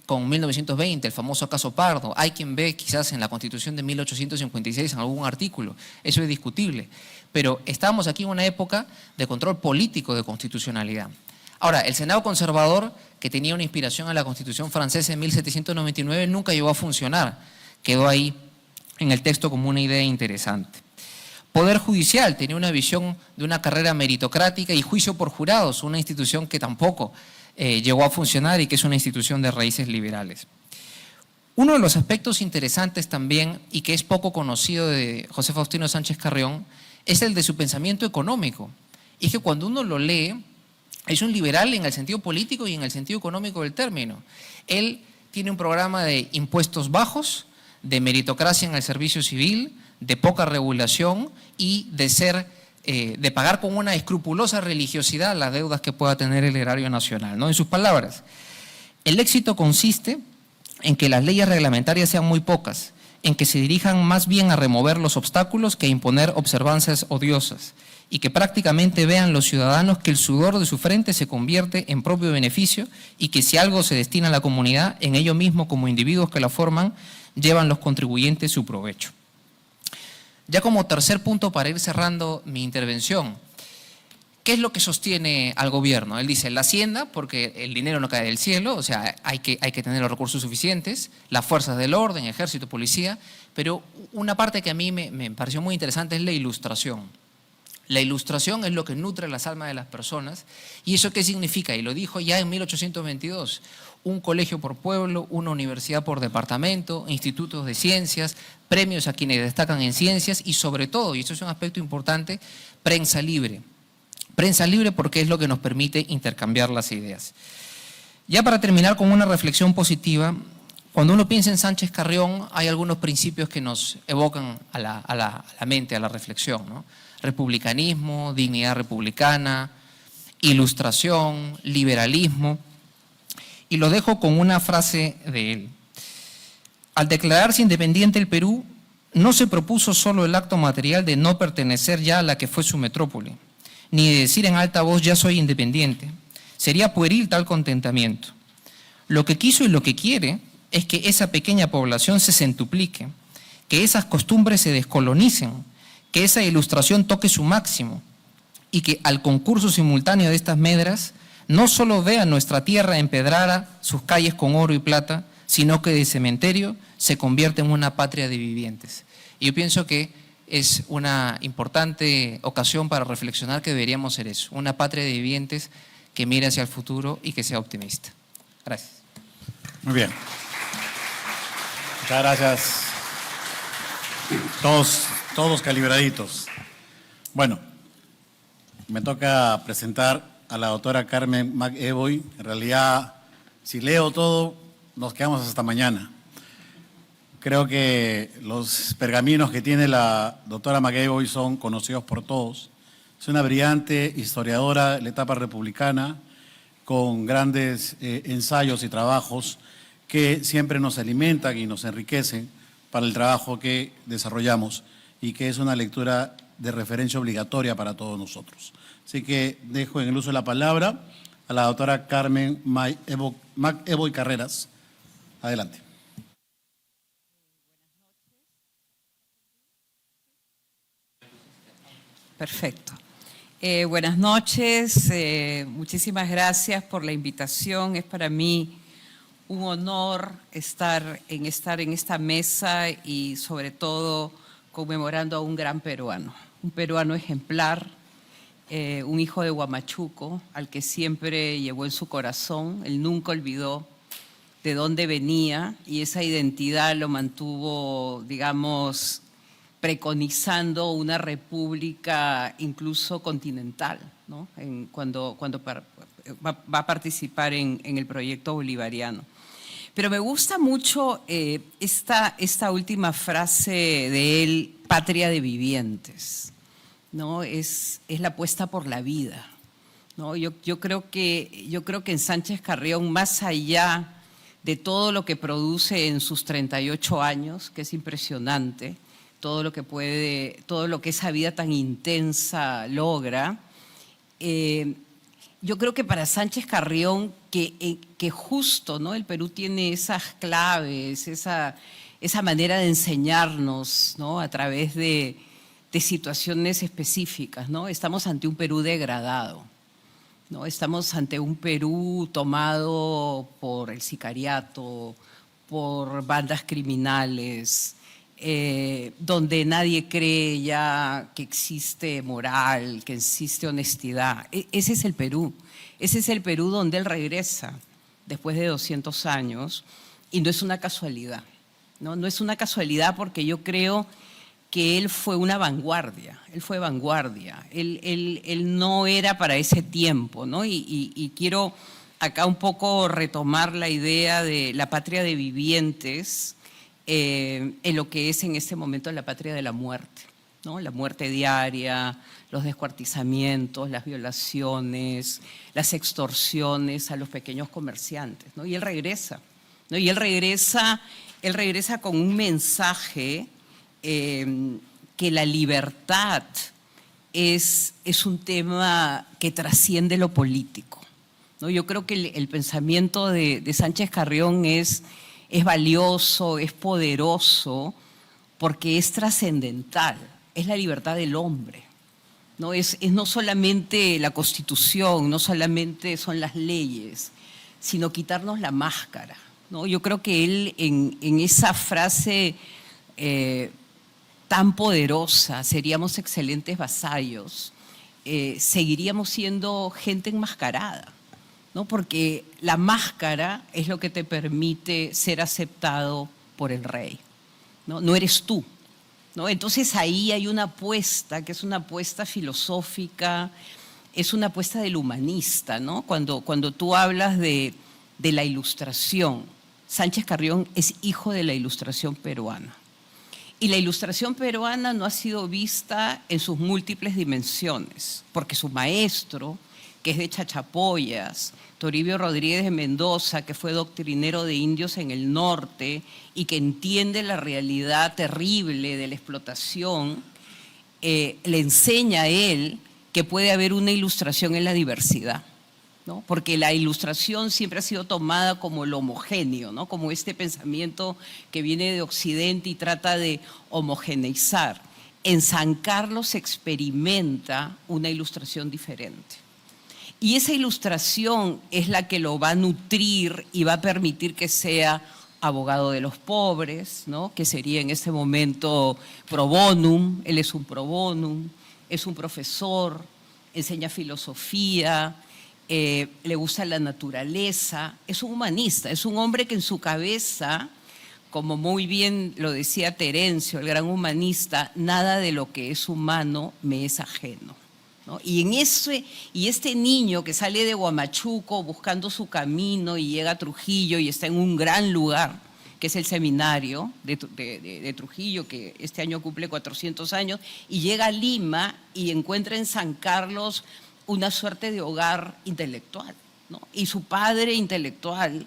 con 1920, el famoso caso Pardo. Hay quien ve quizás en la Constitución de 1856 en algún artículo, eso es discutible, pero estábamos aquí en una época de control político de constitucionalidad. Ahora, el Senado conservador, que tenía una inspiración en la Constitución francesa en 1799, nunca llegó a funcionar, quedó ahí en el texto como una idea interesante. Poder Judicial tenía una visión de una carrera meritocrática y juicio por jurados, una institución que tampoco llegó a funcionar y que es una institución de raíces liberales. Uno de los aspectos interesantes también y que es poco conocido de José Faustino Sánchez Carrión es el de su pensamiento económico. Y es que cuando uno lo lee, es un liberal en el sentido político y en el sentido económico del término. Él tiene un programa de impuestos bajos, de meritocracia en el servicio civil, de poca regulación y de pagar con una escrupulosa religiosidad las deudas que pueda tener el erario nacional, ¿no? En sus palabras, el éxito consiste en que las leyes reglamentarias sean muy pocas, en que se dirijan más bien a remover los obstáculos que a imponer observancias odiosas, y que prácticamente vean los ciudadanos que el sudor de su frente se convierte en propio beneficio y que si algo se destina a la comunidad, en ello mismo como individuos que la forman, llevan los contribuyentes su provecho. Ya como tercer punto para ir cerrando mi intervención, ¿qué es lo que sostiene al gobierno? Él dice la hacienda, porque el dinero no cae del cielo, o sea, hay que tener los recursos suficientes, las fuerzas del orden, ejército, policía, pero una parte que a mí me pareció muy interesante es la ilustración. La ilustración es lo que nutre las almas de las personas. ¿Y eso qué significa? Y lo dijo ya en 1822, un colegio por pueblo, una universidad por departamento, institutos de ciencias, premios a quienes destacan en ciencias y sobre todo, y esto es un aspecto importante, prensa libre. Prensa libre porque es lo que nos permite intercambiar las ideas. Ya para terminar con una reflexión positiva, cuando uno piensa en Sánchez Carrión, hay algunos principios que nos evocan a la mente, a la reflexión, ¿no? Republicanismo, dignidad republicana, ilustración, liberalismo. Y lo dejo con una frase de él. Al declararse independiente el Perú, no se propuso solo el acto material de no pertenecer ya a la que fue su metrópoli, ni de decir en alta voz ya soy independiente. Sería pueril tal contentamiento. Lo que quiso y lo que quiere es que esa pequeña población se centuplique, que esas costumbres se descolonicen, que esa ilustración toque su máximo y que al concurso simultáneo de estas medras no solo vea nuestra tierra empedrada, sus calles con oro y plata, sino que de cementerio se convierte en una patria de vivientes. Y yo pienso que es una importante ocasión para reflexionar que deberíamos ser eso, una patria de vivientes que mire hacia el futuro y que sea optimista. Gracias. Muy bien. Muchas gracias. Todos calibraditos. Bueno, me toca presentar a la doctora Carmen McEvoy. En realidad, si leo todo, nos quedamos hasta mañana. Creo que los pergaminos que tiene la doctora McEvoy son conocidos por todos. Es una brillante historiadora de la etapa republicana, con grandes ensayos y trabajos que siempre nos alimentan y nos enriquecen para el trabajo que desarrollamos y que es una lectura de referencia obligatoria para todos nosotros. Así que dejo en el uso de la palabra a la doctora Carmen McEvoy Carreras. Adelante. Perfecto. Buenas noches, muchísimas gracias por la invitación. Es para mí un honor estar en esta mesa y sobre todo conmemorando a un gran peruano, un peruano ejemplar, un hijo de Huamachuco al que siempre llevó en su corazón. Él nunca olvidó de dónde venía y esa identidad lo mantuvo, digamos, preconizando una república incluso continental, ¿no? Cuando va a participar en el proyecto bolivariano. Pero me gusta mucho esta última frase de él, patria de vivientes, ¿no? Es la apuesta por la vida, ¿no? Yo creo que en Sánchez Carrión, más allá de todo lo que produce en sus 38 años, que es impresionante, todo lo que esa vida tan intensa logra. Yo creo que para Sánchez Carrión, que justo, ¿no? El Perú tiene esas claves, esa manera de enseñarnos, ¿no? A través de situaciones específicas, ¿no? Estamos ante un Perú degradado, ¿no? Estamos ante un Perú tomado por el sicariato, por bandas criminales, donde nadie cree ya que existe moral, que existe honestidad. Ese es el Perú donde él regresa después de 200 años y no es una casualidad, ¿no? No es una casualidad porque yo creo que él fue una vanguardia, él no era para ese tiempo, ¿no? Y quiero acá un poco retomar la idea de la patria de vivientes, en lo que es en este momento la patria de la muerte, ¿no? La muerte diaria, los descuartizamientos, las violaciones, las extorsiones a los pequeños comerciantes, ¿no? Y él regresa, ¿no? Y él regresa con un mensaje que la libertad es un tema que trasciende lo político, ¿no? Yo creo que el pensamiento de Sánchez Carrión es valioso, es poderoso, porque es trascendental, es la libertad del hombre, ¿no? Es no solamente la Constitución, no solamente son las leyes, sino quitarnos la máscara, ¿no? Yo creo que él en esa frase tan poderosa, seríamos excelentes vasallos, seguiríamos siendo gente enmascarada, ¿no? Porque la máscara es lo que te permite ser aceptado por el rey, ¿no? No eres tú, ¿no? Entonces ahí hay una apuesta, que es una apuesta filosófica, es una apuesta del humanista, ¿no? Cuando tú hablas de de la Ilustración. Sánchez Carrión es hijo de la Ilustración peruana. Y la Ilustración peruana no ha sido vista en sus múltiples dimensiones, porque su maestro, que es de Chachapoyas, Toribio Rodríguez de Mendoza, que fue doctrinero de indios en el norte y que entiende la realidad terrible de la explotación, le enseña a él que puede haber una ilustración en la diversidad, ¿no? Porque la ilustración siempre ha sido tomada como lo homogéneo, ¿no? Como este pensamiento que viene de Occidente y trata de homogeneizar. En San Carlos se experimenta una ilustración diferente. Y esa ilustración es la que lo va a nutrir y va a permitir que sea abogado de los pobres, ¿no? Que sería en este momento pro bonum. Él es un pro bonum, es un profesor, enseña filosofía, le gusta la naturaleza, es un humanista, es un hombre que en su cabeza, como muy bien lo decía Terencio, el gran humanista, nada de lo que es humano me es ajeno, ¿no? Y este niño que sale de Huamachuco buscando su camino y llega a Trujillo y está en un gran lugar, que es el seminario de Trujillo, que este año cumple 400 años, y llega a Lima y encuentra en San Carlos una suerte de hogar intelectual, ¿no? Y su padre intelectual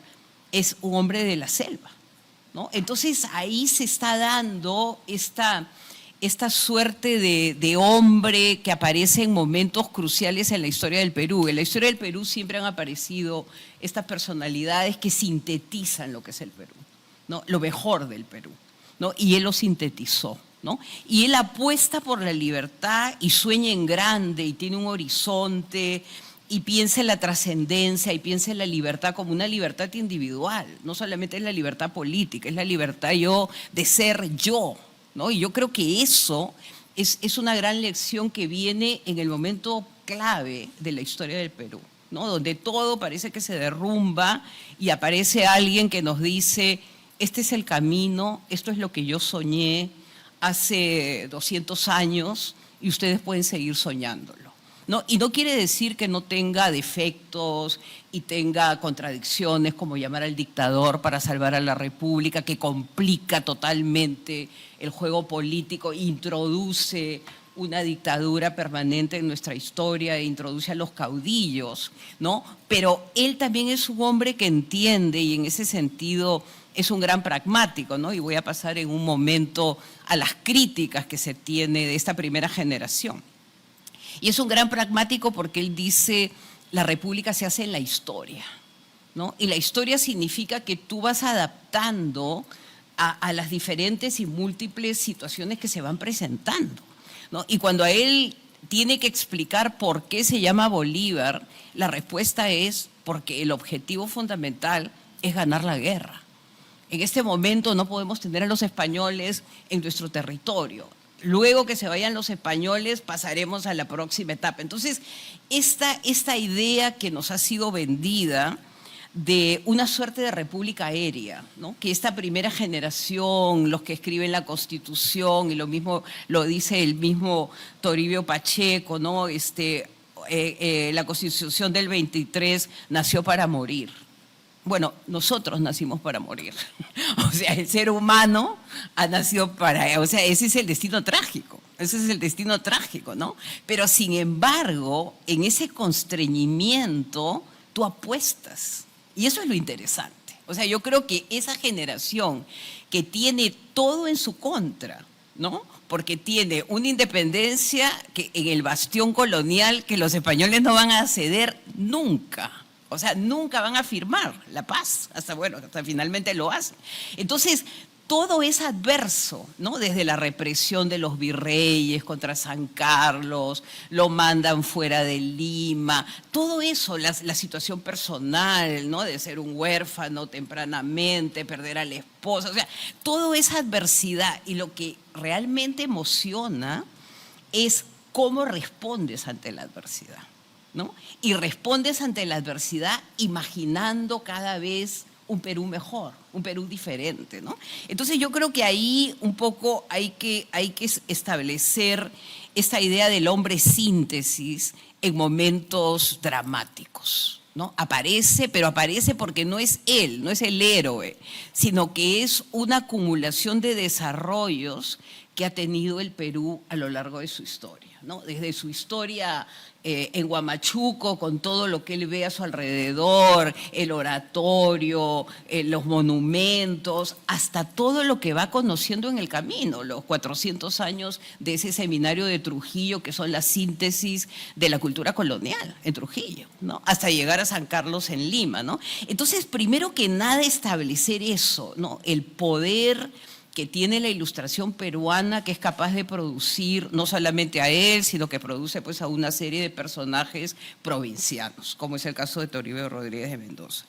es un hombre de la selva, ¿no? Entonces ahí se está dando esta suerte de hombre que aparece en momentos cruciales en la historia del Perú. En la historia del Perú siempre han aparecido estas personalidades que sintetizan lo que es el Perú, ¿no? Lo mejor del Perú, ¿no? Y él lo sintetizó, ¿no? Y él apuesta por la libertad y sueña en grande y tiene un horizonte y piensa en la trascendencia y piensa en la libertad como una libertad individual. No solamente es la libertad política, es la libertad de ser yo, ¿no? Y yo creo que eso es una gran lección que viene en el momento clave de la historia del Perú, ¿no? Donde todo parece que se derrumba y aparece alguien que nos dice: este es el camino, esto es lo que yo soñé hace 200 años y ustedes pueden seguir soñándolo, ¿no? Y no quiere decir que no tenga defectos y tenga contradicciones, como llamar al dictador para salvar a la República, que complica totalmente el juego político, introduce una dictadura permanente en nuestra historia e introduce a los caudillos, ¿no? Pero él también es un hombre que entiende y en ese sentido es un gran pragmático, ¿no? Y voy a pasar en un momento a las críticas que se tiene de esta primera generación. Y es un gran pragmático porque él dice: la república se hace en la historia, ¿no? Y la historia significa que tú vas adaptando a las diferentes y múltiples situaciones que se van presentando, ¿no? Y cuando a él tiene que explicar por qué se llama Bolívar, la respuesta es porque el objetivo fundamental es ganar la guerra. En este momento no podemos tener a los españoles en nuestro territorio. Luego que se vayan los españoles, pasaremos a la próxima etapa. Entonces, esta idea que nos ha sido vendida de una suerte de república aérea, ¿no? Que esta primera generación, los que escriben la Constitución, y lo mismo lo dice el mismo Toribio Pacheco, ¿no? La Constitución del 23 nació para morir. Bueno, nosotros nacimos para morir. O sea, el ser humano ha nacido para... O sea, ese es el destino trágico. Ese es el destino trágico, ¿no? Pero sin embargo, en ese constreñimiento, tú apuestas. Y eso es lo interesante. O sea, yo creo que esa generación que tiene todo en su contra, ¿no? Porque tiene una independencia que en el bastión colonial que los españoles no van a ceder nunca. O sea, nunca van a firmar la paz, hasta finalmente lo hacen. Entonces, todo es adverso, ¿no? Desde la represión de los virreyes contra San Carlos, lo mandan fuera de Lima, todo eso, la situación personal, ¿no? De ser un huérfano tempranamente, perder a la esposa, o sea, todo esa adversidad. Y lo que realmente emociona es cómo respondes ante la adversidad, ¿no? Y respondes ante la adversidad imaginando cada vez un Perú mejor, un Perú diferente, ¿no? Entonces yo creo que ahí un poco hay que establecer esta idea del hombre síntesis en momentos dramáticos, ¿no? Aparece, pero aparece porque no es él, no es el héroe, sino que es una acumulación de desarrollos que ha tenido el Perú a lo largo de su historia, ¿no? Desde su historia en Huamachuco, con todo lo que él ve a su alrededor, el oratorio, los monumentos, hasta todo lo que va conociendo en el camino, los 400 años de ese seminario de Trujillo, que son la síntesis de la cultura colonial en Trujillo, ¿no? Hasta llegar a San Carlos en Lima, ¿no? Entonces, primero que nada, establecer eso, ¿no? El poder que tiene la ilustración peruana, que es capaz de producir no solamente a él, sino que produce pues a una serie de personajes provincianos, como es el caso de Toribio Rodríguez de Mendoza.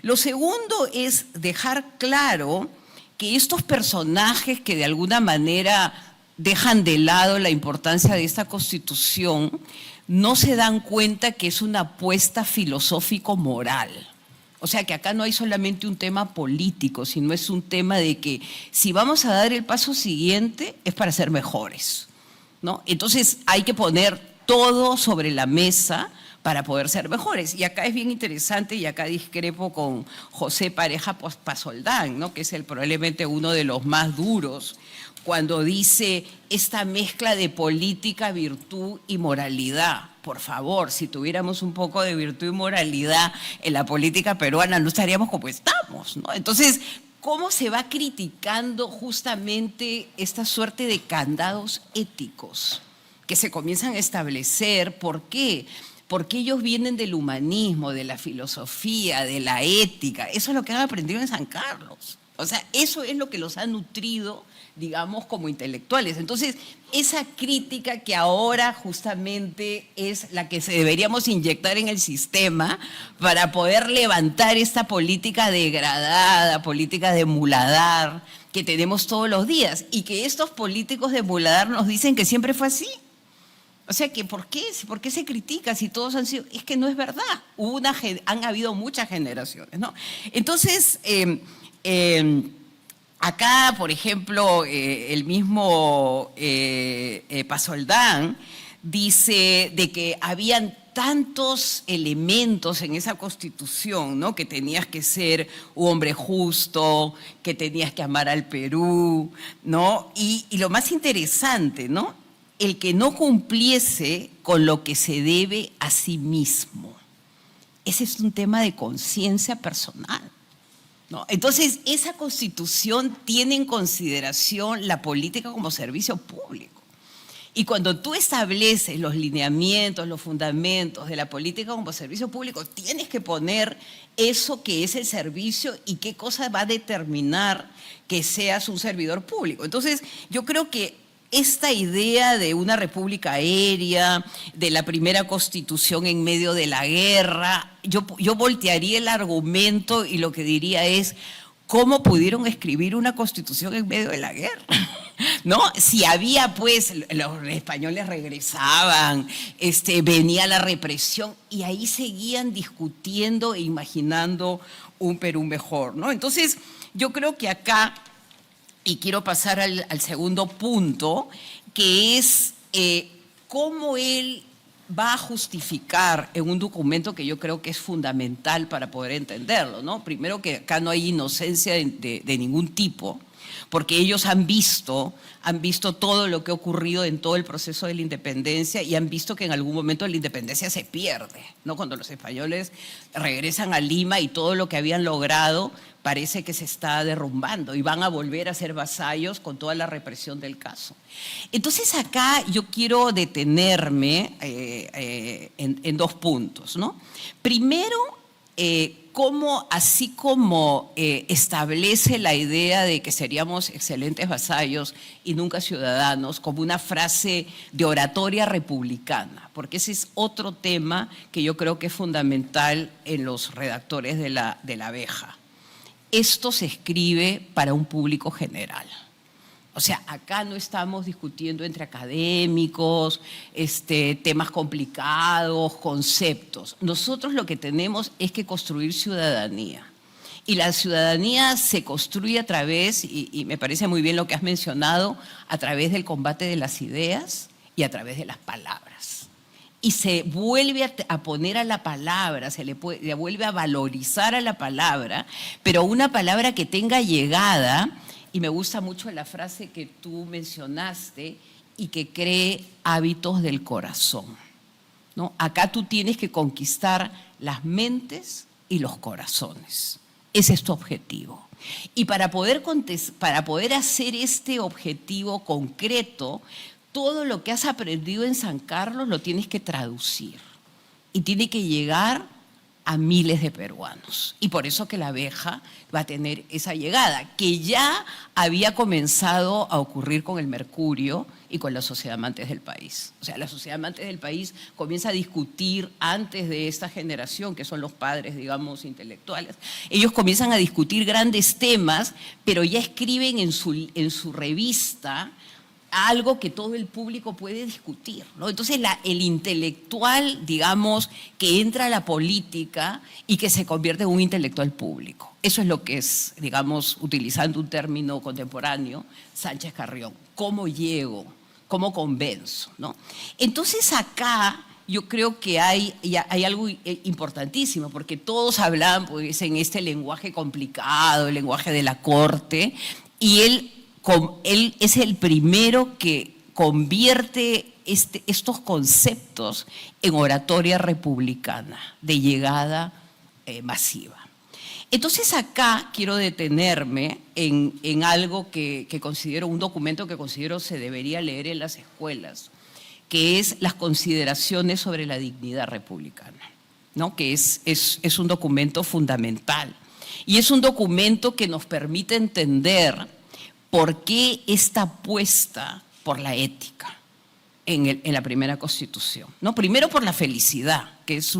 Lo segundo es dejar claro que estos personajes que de alguna manera dejan de lado la importancia de esta Constitución, no se dan cuenta que es una apuesta filosófico-moral. O sea que acá no hay solamente un tema político, sino es un tema de que si vamos a dar el paso siguiente es para ser mejores, ¿no? Entonces hay que poner todo sobre la mesa para poder ser mejores. Y acá es bien interesante, y acá discrepo con José Pareja Pasoldán, ¿no? Que es probablemente uno de los más duros, cuando dice esta mezcla de política, virtud y moralidad. Por favor, si tuviéramos un poco de virtud y moralidad en la política peruana, no estaríamos como estamos, ¿no? Entonces, ¿cómo se va criticando justamente esta suerte de candados éticos que se comienzan a establecer? ¿Por qué? Porque ellos vienen del humanismo, de la filosofía, de la ética. Eso es lo que han aprendido en San Carlos. O sea, eso es lo que los ha nutrido, digamos, como intelectuales. Entonces, esa crítica que ahora justamente es la que deberíamos inyectar en el sistema para poder levantar esta política degradada, política de muladar que tenemos todos los días, y que estos políticos de muladar nos dicen que siempre fue así. O sea, que ¿por qué se critica si todos han sido? Es que no es verdad. Han habido muchas generaciones, ¿no? Entonces, acá, por ejemplo, el mismo Pasoldán dice de que habían tantos elementos en esa Constitución, ¿no? Que tenías que ser un hombre justo, que tenías que amar al Perú, ¿no? Y lo más interesante, ¿no? El que no cumpliese con lo que se debe a sí mismo. Ese es un tema de conciencia personal, ¿no? Entonces, esa Constitución tiene en consideración la política como servicio público. Y cuando tú estableces los lineamientos, los fundamentos de la política como servicio público, tienes que poner eso que es el servicio y qué cosa va a determinar que seas un servidor público. Entonces, yo creo que esta idea de una república aérea, de la primera Constitución en medio de la guerra, yo voltearía el argumento y lo que diría es, ¿cómo pudieron escribir una Constitución en medio de la guerra? ¿No? Si había, pues, los españoles regresaban, venía la represión y ahí seguían discutiendo e imaginando un Perú mejor, ¿no? Entonces, yo creo que acá, y quiero pasar al segundo punto, que es cómo él va a justificar en un documento que yo creo que es fundamental para poder entenderlo, ¿no? Primero, que acá no hay inocencia de ningún tipo, porque ellos han visto todo lo que ha ocurrido en todo el proceso de la independencia y han visto que en algún momento la independencia se pierde, ¿no? Cuando los españoles regresan a Lima y todo lo que habían logrado parece que se está derrumbando y van a volver a ser vasallos con toda la represión del caso. Entonces acá yo quiero detenerme en dos puntos, ¿no? Primero, así como establece la idea de que seríamos excelentes vasallos y nunca ciudadanos, como una frase de oratoria republicana, porque ese es otro tema que yo creo que es fundamental en los redactores de la Abeja. Esto se escribe para un público general. O sea, acá no estamos discutiendo entre académicos, temas complicados, conceptos. Nosotros lo que tenemos es que construir ciudadanía. Y la ciudadanía se construye a través, y me parece muy bien lo que has mencionado, a través del combate de las ideas y a través de las palabras. y se vuelve a poner a la palabra, le vuelve a valorizar a la palabra, pero una palabra que tenga llegada, y me gusta mucho la frase que tú mencionaste, y que cree hábitos del corazón, ¿no? Acá tú tienes que conquistar las mentes y los corazones. Ese es tu objetivo. Y para poder hacer este objetivo concreto, todo lo que has aprendido en San Carlos lo tienes que traducir y tiene que llegar a miles de peruanos. Y por eso que la abeja va a tener esa llegada, que ya había comenzado a ocurrir con el mercurio y con la Sociedad de Amantes del País. O sea, la Sociedad de Amantes del País comienza a discutir antes de esta generación, que son los padres, digamos, intelectuales. Ellos comienzan a discutir grandes temas, pero ya escriben en su revista algo que todo el público puede discutir, ¿no? Entonces el intelectual, digamos, que entra a la política y que se convierte en un intelectual público. Eso es lo que es, digamos, utilizando un término contemporáneo, Sánchez Carrión. ¿Cómo llego? ¿Cómo convenzo? ¿No? Entonces acá yo creo que hay algo importantísimo, porque todos hablan pues, en este lenguaje complicado, el lenguaje de la corte, y él es el primero que convierte estos conceptos en oratoria republicana, de llegada masiva. Entonces acá quiero detenerme en algo que considero, un documento que considero se debería leer en las escuelas, que es las consideraciones sobre la dignidad republicana, ¿no? Que es un documento fundamental. Y es un documento que nos permite entender por qué esta apuesta por la ética en la primera Constitución, ¿no? Primero por la felicidad, que es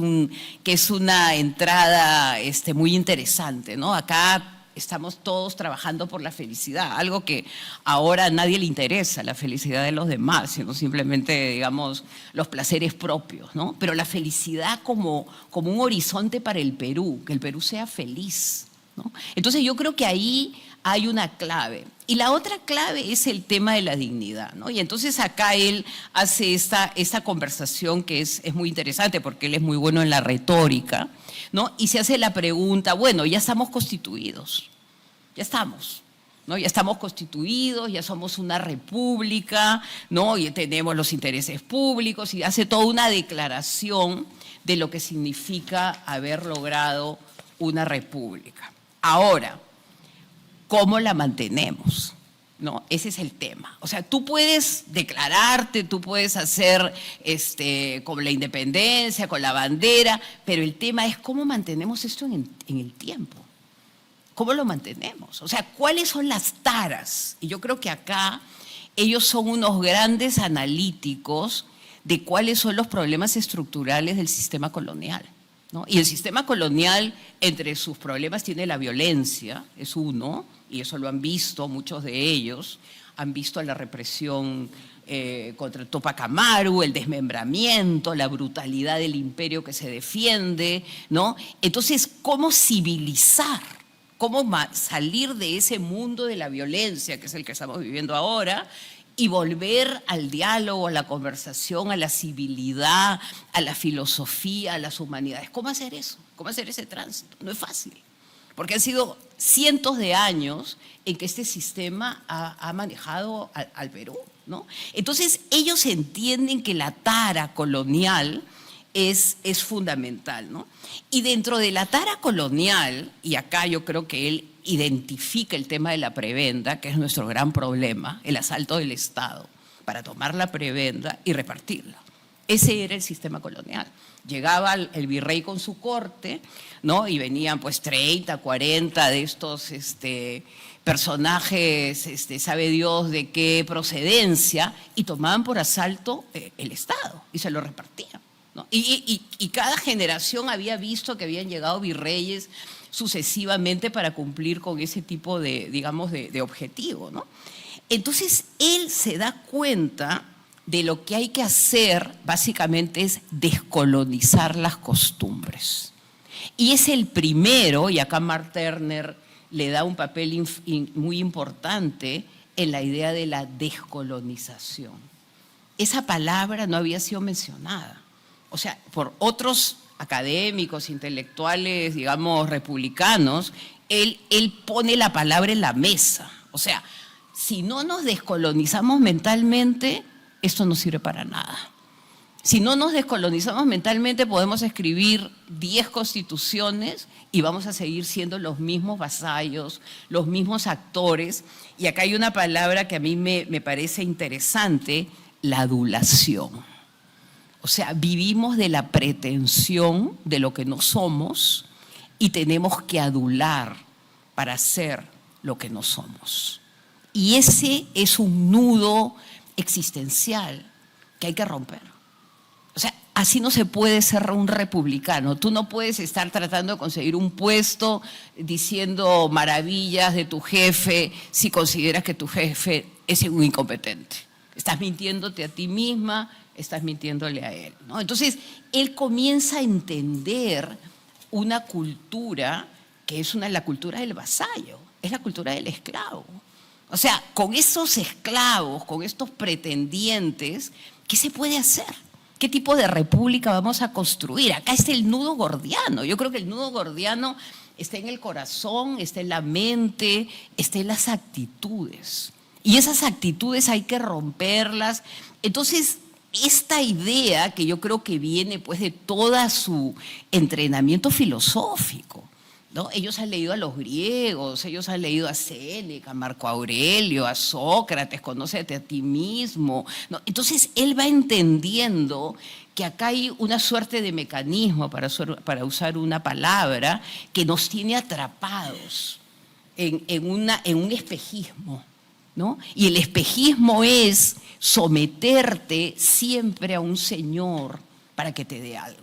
una entrada muy interesante, ¿no? Acá estamos todos trabajando por la felicidad, algo que ahora a nadie le interesa, la felicidad de los demás, sino simplemente, digamos, los placeres propios, ¿no? Pero la felicidad como un horizonte para el Perú, que el Perú sea feliz, ¿no? Entonces yo creo que ahí hay una clave. Y la otra clave es el tema de la dignidad, ¿no? Y entonces acá él hace esta conversación que es muy interesante porque él es muy bueno en la retórica, ¿no? Y se hace la pregunta, bueno, ya estamos constituidos, ya estamos, ¿no? Ya estamos constituidos, ya somos una república, ¿no? Y tenemos los intereses públicos y hace toda una declaración de lo que significa haber logrado una república. Ahora, ¿cómo la mantenemos? ¿No? Ese es el tema. O sea, tú puedes declararte, tú puedes hacer como la independencia, con la bandera, pero el tema es cómo mantenemos esto en el tiempo. ¿Cómo lo mantenemos? O sea, ¿cuáles son las taras? Y yo creo que acá ellos son unos grandes analíticos de cuáles son los problemas estructurales del sistema colonial, ¿no? Y el sistema colonial, entre sus problemas, tiene la violencia, es uno, y eso lo han visto, muchos de ellos han visto la represión contra el Tupac Amaru, el desmembramiento, la brutalidad del imperio que se defiende, ¿no? Entonces, ¿cómo civilizar? ¿Cómo salir de ese mundo de la violencia, que es el que estamos viviendo ahora, y volver al diálogo, a la conversación, a la civilidad, a la filosofía, a las humanidades? ¿Cómo hacer eso? ¿Cómo hacer ese tránsito? No es fácil, porque han sido cientos de años en que este sistema ha manejado al Perú, ¿no? Entonces, ellos entienden que la tara colonial es fundamental, ¿no? Y dentro de la tara colonial, y acá yo creo que él identifica el tema de la prebenda, que es nuestro gran problema, el asalto del Estado, para tomar la prebenda y repartirla. Ese era el sistema colonial. Llegaba el virrey con su corte, ¿no? Y venían pues 30, 40 de estos personajes, sabe Dios de qué procedencia, y tomaban por asalto el Estado y se lo repartían, ¿no? Y cada generación había visto que habían llegado virreyes sucesivamente para cumplir con ese tipo de, digamos, de objetivo, ¿no? Entonces, él se da cuenta de lo que hay que hacer, básicamente, es descolonizar las costumbres. Y es el primero, y acá Mark Turner le da un papel muy importante en la idea de la descolonización. Esa palabra no había sido mencionada. o sea, por otros académicos, intelectuales, digamos, republicanos, él pone la palabra en la mesa. O sea, si no nos descolonizamos mentalmente, esto no sirve para nada. Si no nos descolonizamos mentalmente, podemos escribir 10 constituciones y vamos a seguir siendo los mismos vasallos, los mismos actores. Y acá hay una palabra que a mí me parece interesante, la adulación. O sea, vivimos de la pretensión de lo que no somos y tenemos que adular para ser lo que no somos. Y ese es un nudo existencial que hay que romper. O sea, así no se puede ser un republicano. Tú no puedes estar tratando de conseguir un puesto diciendo maravillas de tu jefe si consideras que tu jefe es un incompetente. Estás mintiéndote a ti misma, estás mintiéndole a él, ¿no? Entonces, él comienza a entender una cultura que es la cultura del vasallo, es la cultura del esclavo. O sea, con esos esclavos, con estos pretendientes, ¿qué se puede hacer? ¿Qué tipo de república vamos a construir? Acá está el nudo gordiano. Yo creo que el nudo gordiano está en el corazón, está en la mente, está en las actitudes. Y esas actitudes hay que romperlas. Entonces, esta idea que yo creo que viene pues de todo su entrenamiento filosófico, ¿no? Ellos han leído a los griegos, ellos han leído a Séneca, a Marco Aurelio, a Sócrates, conócete a ti mismo, ¿no? Entonces él va entendiendo que acá hay una suerte de mecanismo, para usar una palabra, que nos tiene atrapados en un espejismo, ¿no? Y el espejismo es someterte siempre a un señor para que te dé algo.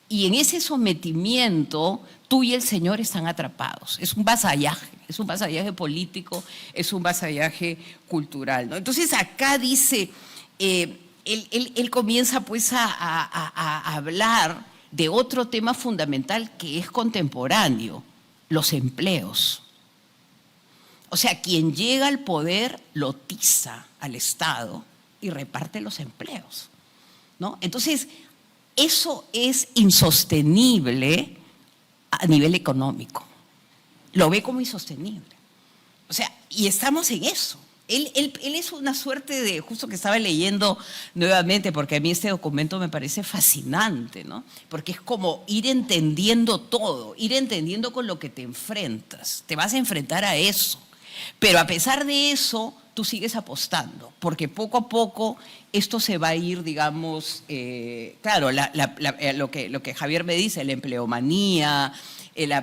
Y en ese sometimiento, tú y el Señor están atrapados. Es un vasallaje político, es un vasallaje cultural, ¿no? Entonces acá dice, él comienza pues a hablar de otro tema fundamental que es contemporáneo, los empleos. O sea, quien llega al poder lo tiza al Estado y reparte los empleos, ¿no? Entonces, eso es insostenible a nivel económico. Lo ve como insostenible. O sea, y estamos en eso. Él es una suerte de, justo que estaba leyendo nuevamente, porque a mí este documento me parece fascinante, ¿no? Porque es como ir entendiendo todo, ir entendiendo con lo que te enfrentas. Te vas a enfrentar a eso. Pero a pesar de eso, tú sigues apostando, porque poco a poco esto se va a ir, digamos, claro, lo que Javier me dice, la empleomanía, el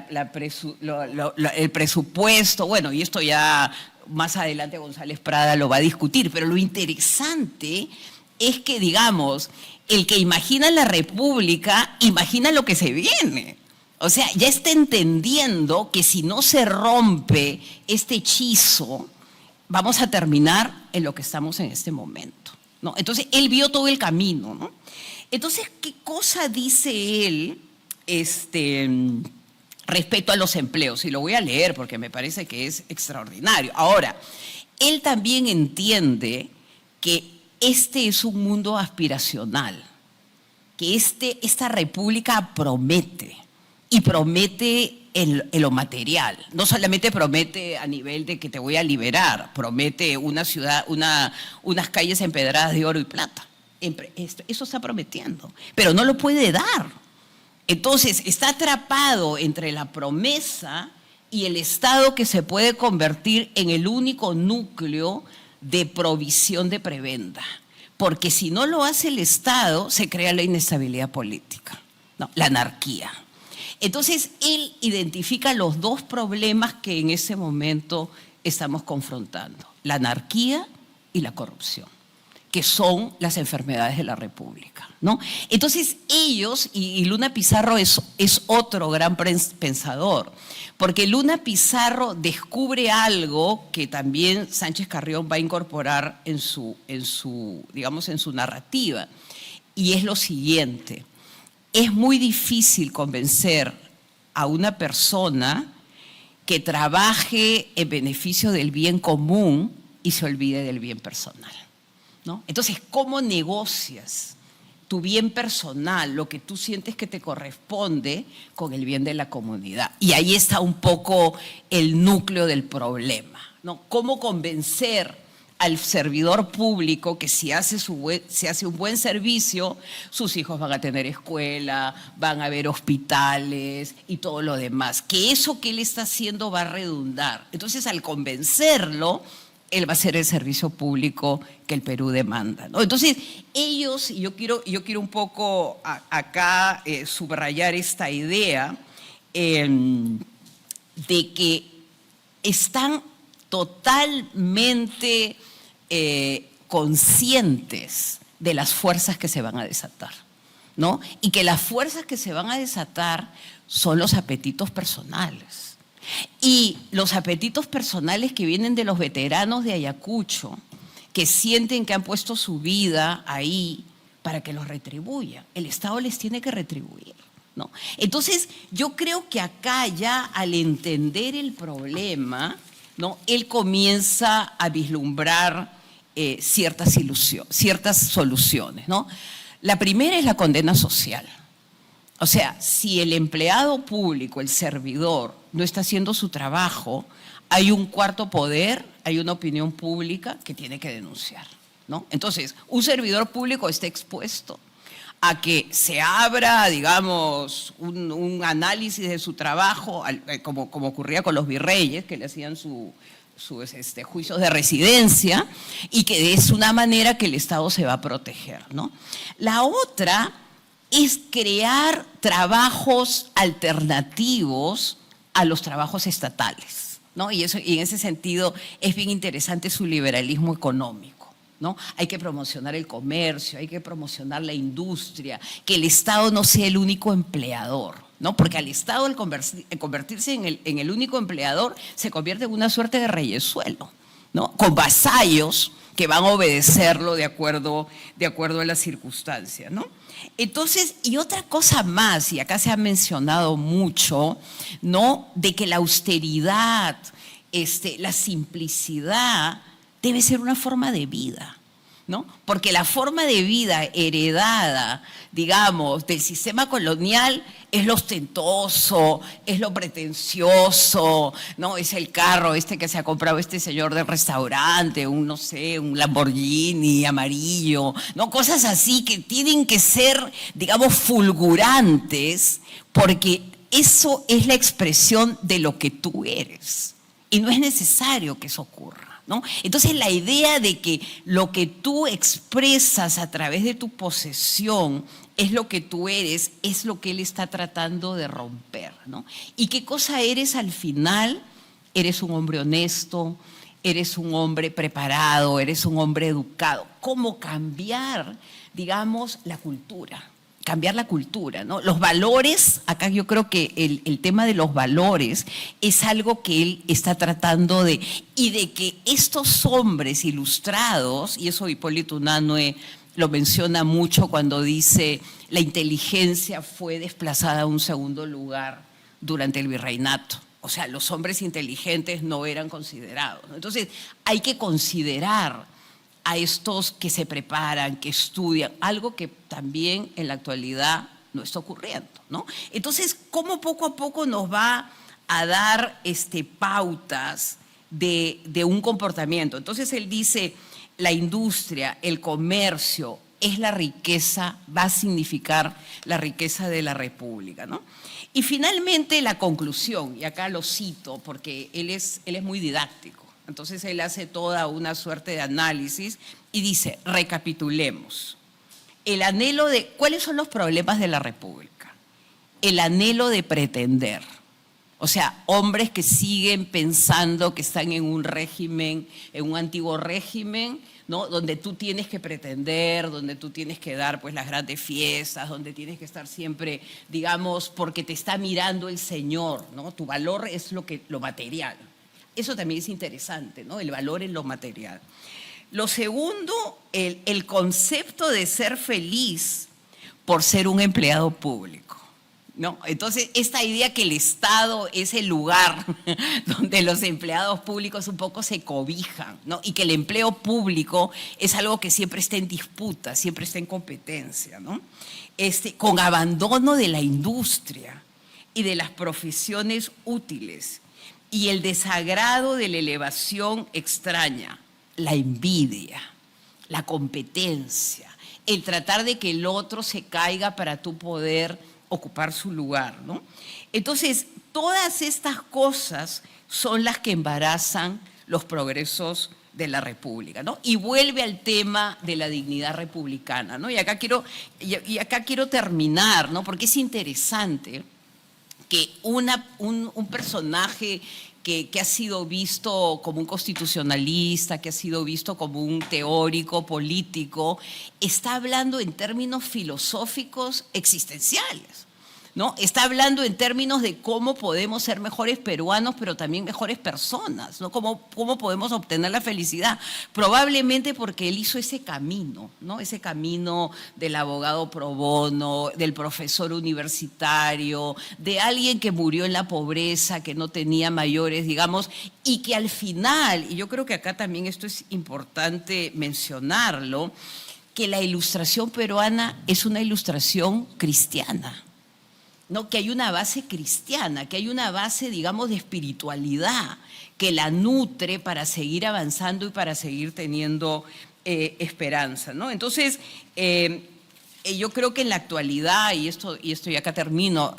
presupuesto, bueno, y esto ya más adelante González Prada lo va a discutir, pero lo interesante es que, digamos, el que imagina la república, imagina lo que se viene. O sea, ya está entendiendo que si no se rompe este hechizo, vamos a terminar en lo que estamos en este momento, ¿no? Entonces, él vio todo el camino, ¿no? Entonces, ¿qué cosa dice él respecto a los empleos? Y lo voy a leer porque me parece que es extraordinario. Ahora, él también entiende que este es un mundo aspiracional, que esta república promete. Y promete en lo material. No solamente promete a nivel de que te voy a liberar, promete una ciudad, unas calles empedradas de oro y plata. Eso está prometiendo, pero no lo puede dar. Entonces, está atrapado entre la promesa y el Estado que se puede convertir en el único núcleo de provisión de prebenda. Porque si no lo hace el Estado, se crea la inestabilidad política, ¿no? La anarquía. Entonces, él identifica los dos problemas que en ese momento estamos confrontando, la anarquía y la corrupción, que son las enfermedades de la República, ¿no? Entonces, ellos, y Luna Pizarro es otro gran pensador, porque Luna Pizarro descubre algo que también Sánchez Carrión va a incorporar en su narrativa, y es lo siguiente. Es muy difícil convencer a una persona que trabaje en beneficio del bien común y se olvide del bien personal, ¿no? Entonces, ¿cómo negocias tu bien personal, lo que tú sientes que te corresponde, con el bien de la comunidad. Y ahí está un poco el núcleo del problema, ¿no? Cómo convencer al servidor público que si hace un buen servicio, sus hijos van a tener escuela, van a haber hospitales y todo lo demás. Que eso que él está haciendo va a redundar. Entonces, al convencerlo, él va a hacer el servicio público que el Perú demanda, ¿no? Entonces, ellos, y yo quiero un poco acá subrayar esta idea de que están totalmente conscientes de las fuerzas que se van a desatar, ¿no? Y que las fuerzas que se van a desatar son los apetitos personales. Y los apetitos personales que vienen de los veteranos de Ayacucho, que sienten que han puesto su vida ahí para que los retribuyan. El Estado les tiene que retribuir, ¿no? Entonces, yo creo que acá ya al entender el problema, ¿no?, él comienza a vislumbrar ciertas soluciones, ¿no? La primera es la condena social. O sea, si el empleado público, el servidor, no está haciendo su trabajo, hay un cuarto poder, hay una opinión pública que tiene que denunciar, ¿no? Entonces, un servidor público está expuesto a que se abra, digamos, un análisis de su trabajo, como ocurría con los virreyes, que le hacían sus juicios de residencia, y que es una manera que el Estado se va a proteger, ¿no? La otra es crear trabajos alternativos a los trabajos estatales, ¿no? Y en ese sentido es bien interesante su liberalismo económico, ¿no? Hay que promocionar el comercio, hay que promocionar la industria, que el Estado no sea el único empleador, ¿no? Porque al Estado, al convertirse en el único empleador, se convierte en una suerte de reyesuelo, ¿no? Con vasallos que van a obedecerlo de acuerdo a las circunstancias, ¿no? Entonces, y otra cosa más, y acá se ha mencionado mucho, ¿no?, de que la austeridad, la simplicidad debe ser una forma de vida, ¿no? Porque la forma de vida heredada, digamos, del sistema colonial es lo ostentoso, es lo pretencioso, ¿no? Es el carro que se ha comprado este señor del restaurante, no sé, un Lamborghini amarillo, ¿no? Cosas así que tienen que ser, digamos, fulgurantes, porque eso es la expresión de lo que tú eres. Y no es necesario que eso ocurra, ¿no? Entonces, la idea de que lo que tú expresas a través de tu posesión es lo que tú eres, es lo que él está tratando de romper, ¿no? ¿Y qué cosa eres al final? Eres un hombre honesto, eres un hombre preparado, eres un hombre educado. ¿Cómo cambiar, digamos, la cultura? Cambiar la cultura, ¿no? Los valores, acá yo creo que el tema de los valores es algo que él está tratando y de que estos hombres ilustrados, y eso Hipólito Unanue lo menciona mucho cuando dice la inteligencia fue desplazada a un segundo lugar durante el virreinato. O sea, los hombres inteligentes no eran considerados, ¿no? Entonces, hay que considerar a estos que se preparan, que estudian, algo que también en la actualidad no está ocurriendo, ¿no? Entonces, ¿cómo poco a poco nos va a dar pautas de un comportamiento? Entonces, él dice, la industria, el comercio, es la riqueza, va a significar la riqueza de la República, ¿no? Y finalmente la conclusión, y acá lo cito porque él es muy didáctico. Entonces él hace toda una suerte de análisis y dice, recapitulemos. El anhelo de, ¿cuáles son los problemas de la República? El anhelo de pretender. O sea, hombres que siguen pensando que están en un régimen, en un antiguo régimen, ¿no?, donde tú tienes que pretender, donde tú tienes que dar pues las grandes fiestas, donde tienes que estar siempre, digamos, porque te está mirando el Señor, ¿no? Tu valor es lo material. Eso también es interesante, ¿no? El valor en lo material. Lo segundo, el concepto de ser feliz por ser un empleado público, ¿no? Entonces, esta idea que el Estado es el lugar donde los empleados públicos un poco se cobijan, ¿no? Y que el empleo público es algo que siempre está en disputa, siempre está en competencia, ¿no? Con abandono de la industria y de las profesiones útiles y el desagrado de la elevación extraña, la envidia, la competencia, el tratar de que el otro se caiga para tú poder ocupar su lugar, ¿no? Entonces, todas estas cosas son las que embarazan los progresos de la República, ¿no? Y vuelve al tema de la dignidad republicana, ¿no? Y acá quiero terminar, ¿no? Porque es interesante que un personaje que ha sido visto como un constitucionalista, que ha sido visto como un teórico político, está hablando en términos filosóficos existenciales, ¿no? Está hablando en términos de cómo podemos ser mejores peruanos, pero también mejores personas, ¿no? Cómo podemos obtener la felicidad. Probablemente porque él hizo ese camino, ¿no? Ese camino del abogado pro bono, del profesor universitario, de alguien que murió en la pobreza, que no tenía mayores, digamos, y que al final, y yo creo que acá también esto es importante mencionarlo, que la ilustración peruana es una ilustración cristiana, ¿no? Que hay una base cristiana, que hay una base, digamos, de espiritualidad que la nutre para seguir avanzando y para seguir teniendo esperanza, ¿no? Entonces, yo creo que en la actualidad, y esto ya acá termino,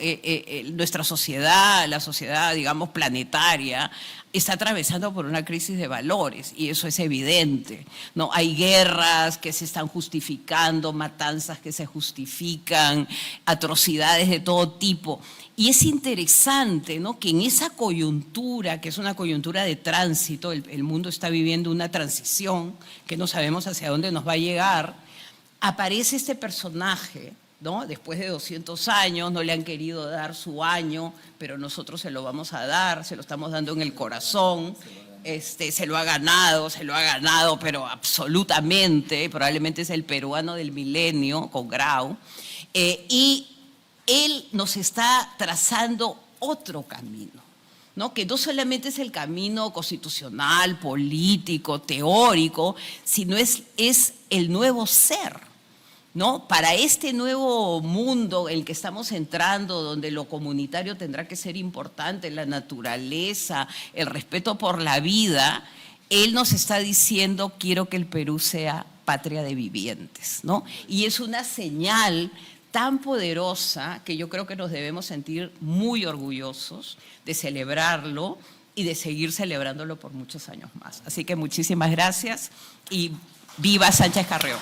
nuestra sociedad, la sociedad, digamos, planetaria, está atravesando por una crisis de valores, y eso es evidente, ¿no? Hay guerras que se están justificando, matanzas que se justifican, atrocidades de todo tipo. Y es interesante, ¿no?, que en esa coyuntura, que es una coyuntura de tránsito, el mundo está viviendo una transición que no sabemos hacia dónde nos va a llegar, aparece este personaje, ¿no? Después de 200 años, no le han querido dar su año, pero nosotros se lo vamos a dar, se lo estamos dando en el corazón, se lo ha ganado, pero absolutamente, probablemente es el peruano del milenio, con Grau, y él nos está trazando otro camino, ¿no? Que no solamente es el camino constitucional, político, teórico, sino es el nuevo ser, ¿no? Para este nuevo mundo en el que estamos entrando, donde lo comunitario tendrá que ser importante, la naturaleza, el respeto por la vida, él nos está diciendo: quiero que el Perú sea patria de vivientes, ¿no? Y es una señal tan poderosa que yo creo que nos debemos sentir muy orgullosos de celebrarlo y de seguir celebrándolo por muchos años más. Así que muchísimas gracias y viva Sánchez Carrión.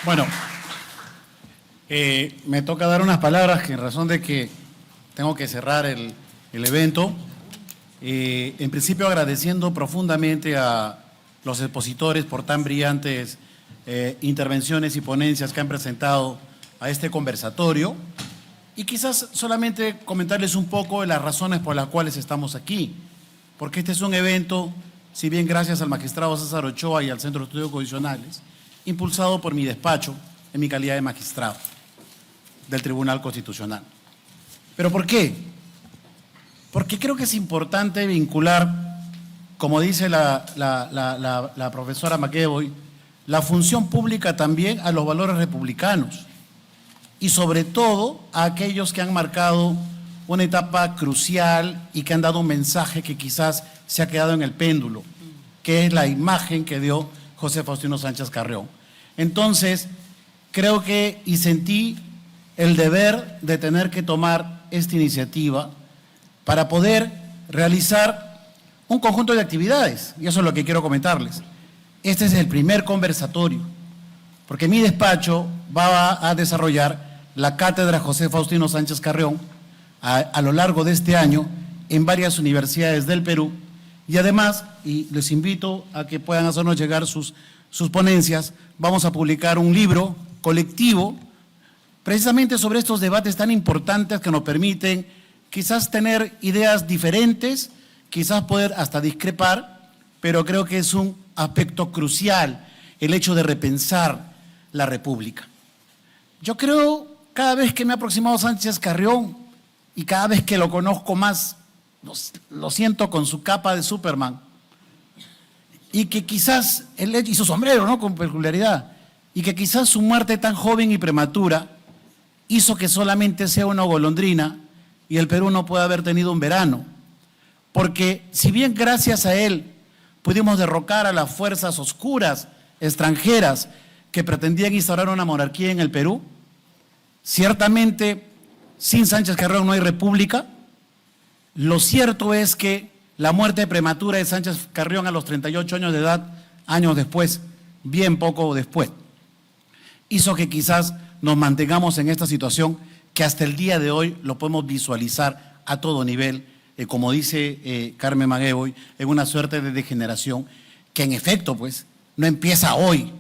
Bueno, me toca dar unas palabras que, en razón de que tengo que cerrar el evento. En principio, agradeciendo profundamente a los expositores por tan brillantes intervenciones y ponencias que han presentado a este conversatorio, y quizás solamente comentarles un poco de las razones por las cuales estamos aquí, porque este es un evento, si bien gracias al magistrado César Ochoa y al Centro de Estudios Constitucionales, impulsado por mi despacho en mi calidad de magistrado del Tribunal Constitucional. ¿Pero por qué? Porque creo que es importante vincular, como dice la profesora McEvoy, la función pública también a los valores republicanos y sobre todo a aquellos que han marcado una etapa crucial y que han dado un mensaje que quizás se ha quedado en el péndulo, que es la imagen que dio José Faustino Sánchez Carrión. Entonces, creo que y sentí el deber de tener que tomar esta iniciativa para poder realizar un conjunto de actividades, y eso es lo que quiero comentarles. Este es el primer conversatorio, porque mi despacho va a desarrollar la cátedra José Faustino Sánchez Carrión a lo largo de este año en varias universidades del Perú, y además, y les invito a que puedan hacernos llegar sus ponencias, vamos a publicar un libro colectivo precisamente sobre estos debates tan importantes que nos permiten quizás tener ideas diferentes, quizás poder hasta discrepar, pero creo que es un aspecto crucial el hecho de repensar la República. Yo creo, cada vez que me ha aproximado Sánchez Carrión y cada vez que lo conozco más, lo siento con su capa de Superman, y que quizás, y su sombrero, ¿no?, con peculiaridad, y que quizás su muerte tan joven y prematura hizo que solamente sea una golondrina y el Perú no pueda haber tenido un verano. Porque si bien gracias a él pudimos derrocar a las fuerzas oscuras extranjeras que pretendían instaurar una monarquía en el Perú, ciertamente sin Sánchez Carrión no hay república. Lo cierto es que la muerte prematura de Sánchez Carrión a los 38 años de edad, años después, bien poco después, hizo que quizás nos mantengamos en esta situación que hasta el día de hoy lo podemos visualizar a todo nivel, como dice Carmen Magueboy, en una suerte de degeneración que en efecto pues no empieza hoy,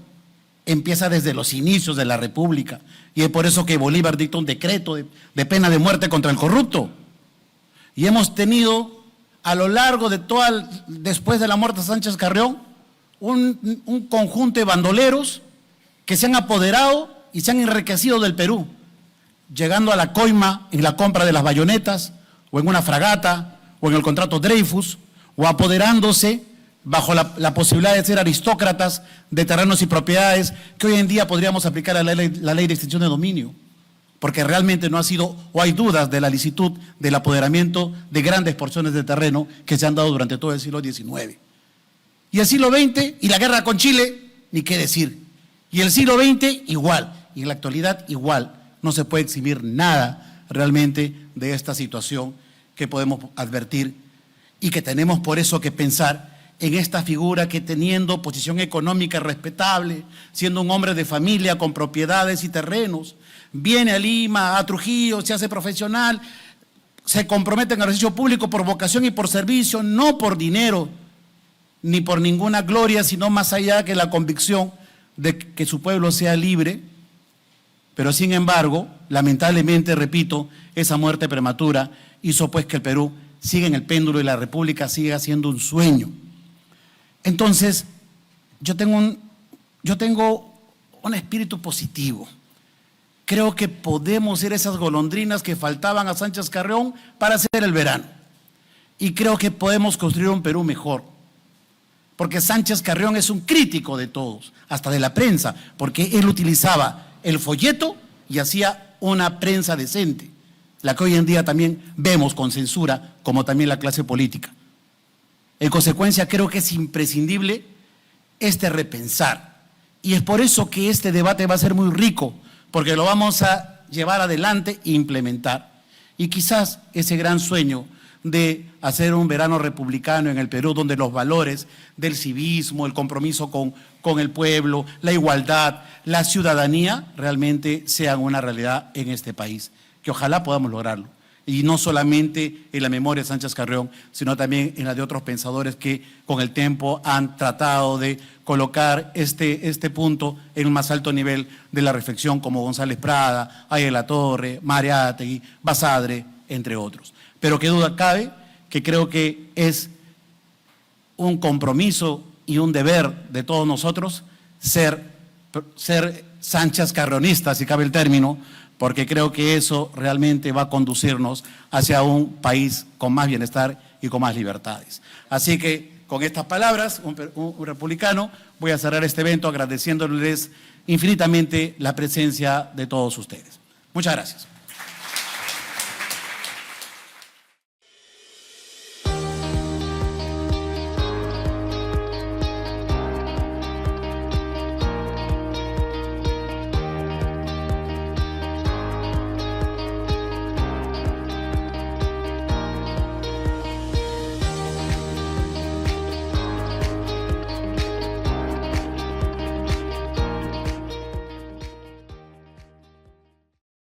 empieza desde los inicios de la República, y es por eso que Bolívar dicta un decreto de pena de muerte contra el corrupto. Y hemos tenido a lo largo de después de la muerte de Sánchez Carrión, un conjunto de bandoleros que se han apoderado y se han enriquecido del Perú, llegando a la coima en la compra de las bayonetas, o en una fragata, o en el contrato Dreyfus, o apoderándose bajo la posibilidad de ser aristócratas de terrenos y propiedades que hoy en día podríamos aplicar a la ley de extinción de dominio, porque realmente no ha sido, o hay dudas de la licitud del apoderamiento de grandes porciones de terreno que se han dado durante todo el siglo XIX. Y el siglo XX, y la guerra con Chile, ni qué decir. Y el siglo XX igual, y en la actualidad igual. No se puede eximir nada realmente de esta situación que podemos advertir y que tenemos por eso que pensar en esta figura que, teniendo posición económica respetable, siendo un hombre de familia con propiedades y terrenos, viene a Lima, a Trujillo, se hace profesional, se compromete en el ejercicio público por vocación y por servicio, no por dinero ni por ninguna gloria, sino más allá que la convicción de que su pueblo sea libre. Pero sin embargo, lamentablemente, repito, esa muerte prematura hizo pues que el Perú siga en el péndulo y la República siga siendo un sueño. Entonces, yo tengo un espíritu positivo. Creo que podemos ser esas golondrinas que faltaban a Sánchez Carrión para hacer el verano. Y creo que podemos construir un Perú mejor. Porque Sánchez Carrión es un crítico de todos, hasta de la prensa, porque él utilizaba el folleto y hacía una prensa decente, la que hoy en día también vemos con censura, como también la clase política. En consecuencia, creo que es imprescindible repensar. Y es por eso que este debate va a ser muy rico, porque lo vamos a llevar adelante e implementar. Y quizás ese gran sueño de hacer un verano republicano en el Perú, donde los valores del civismo, el compromiso con el pueblo, la igualdad, la ciudadanía, realmente sean una realidad en este país, que ojalá podamos lograrlo. Y no solamente en la memoria de Sánchez Carrión, sino también en la de otros pensadores que con el tiempo han tratado de colocar este punto en un más alto nivel de la reflexión, como González Prada, Ayala La Torre, Mariátegui, Basadre, entre otros. Pero qué duda cabe que creo que es un compromiso y un deber de todos nosotros ser Sánchez Carrionistas, si cabe el término, porque creo que eso realmente va a conducirnos hacia un país con más bienestar y con más libertades. Así que con estas palabras, un republicano, voy a cerrar este evento agradeciéndoles infinitamente la presencia de todos ustedes. Muchas gracias.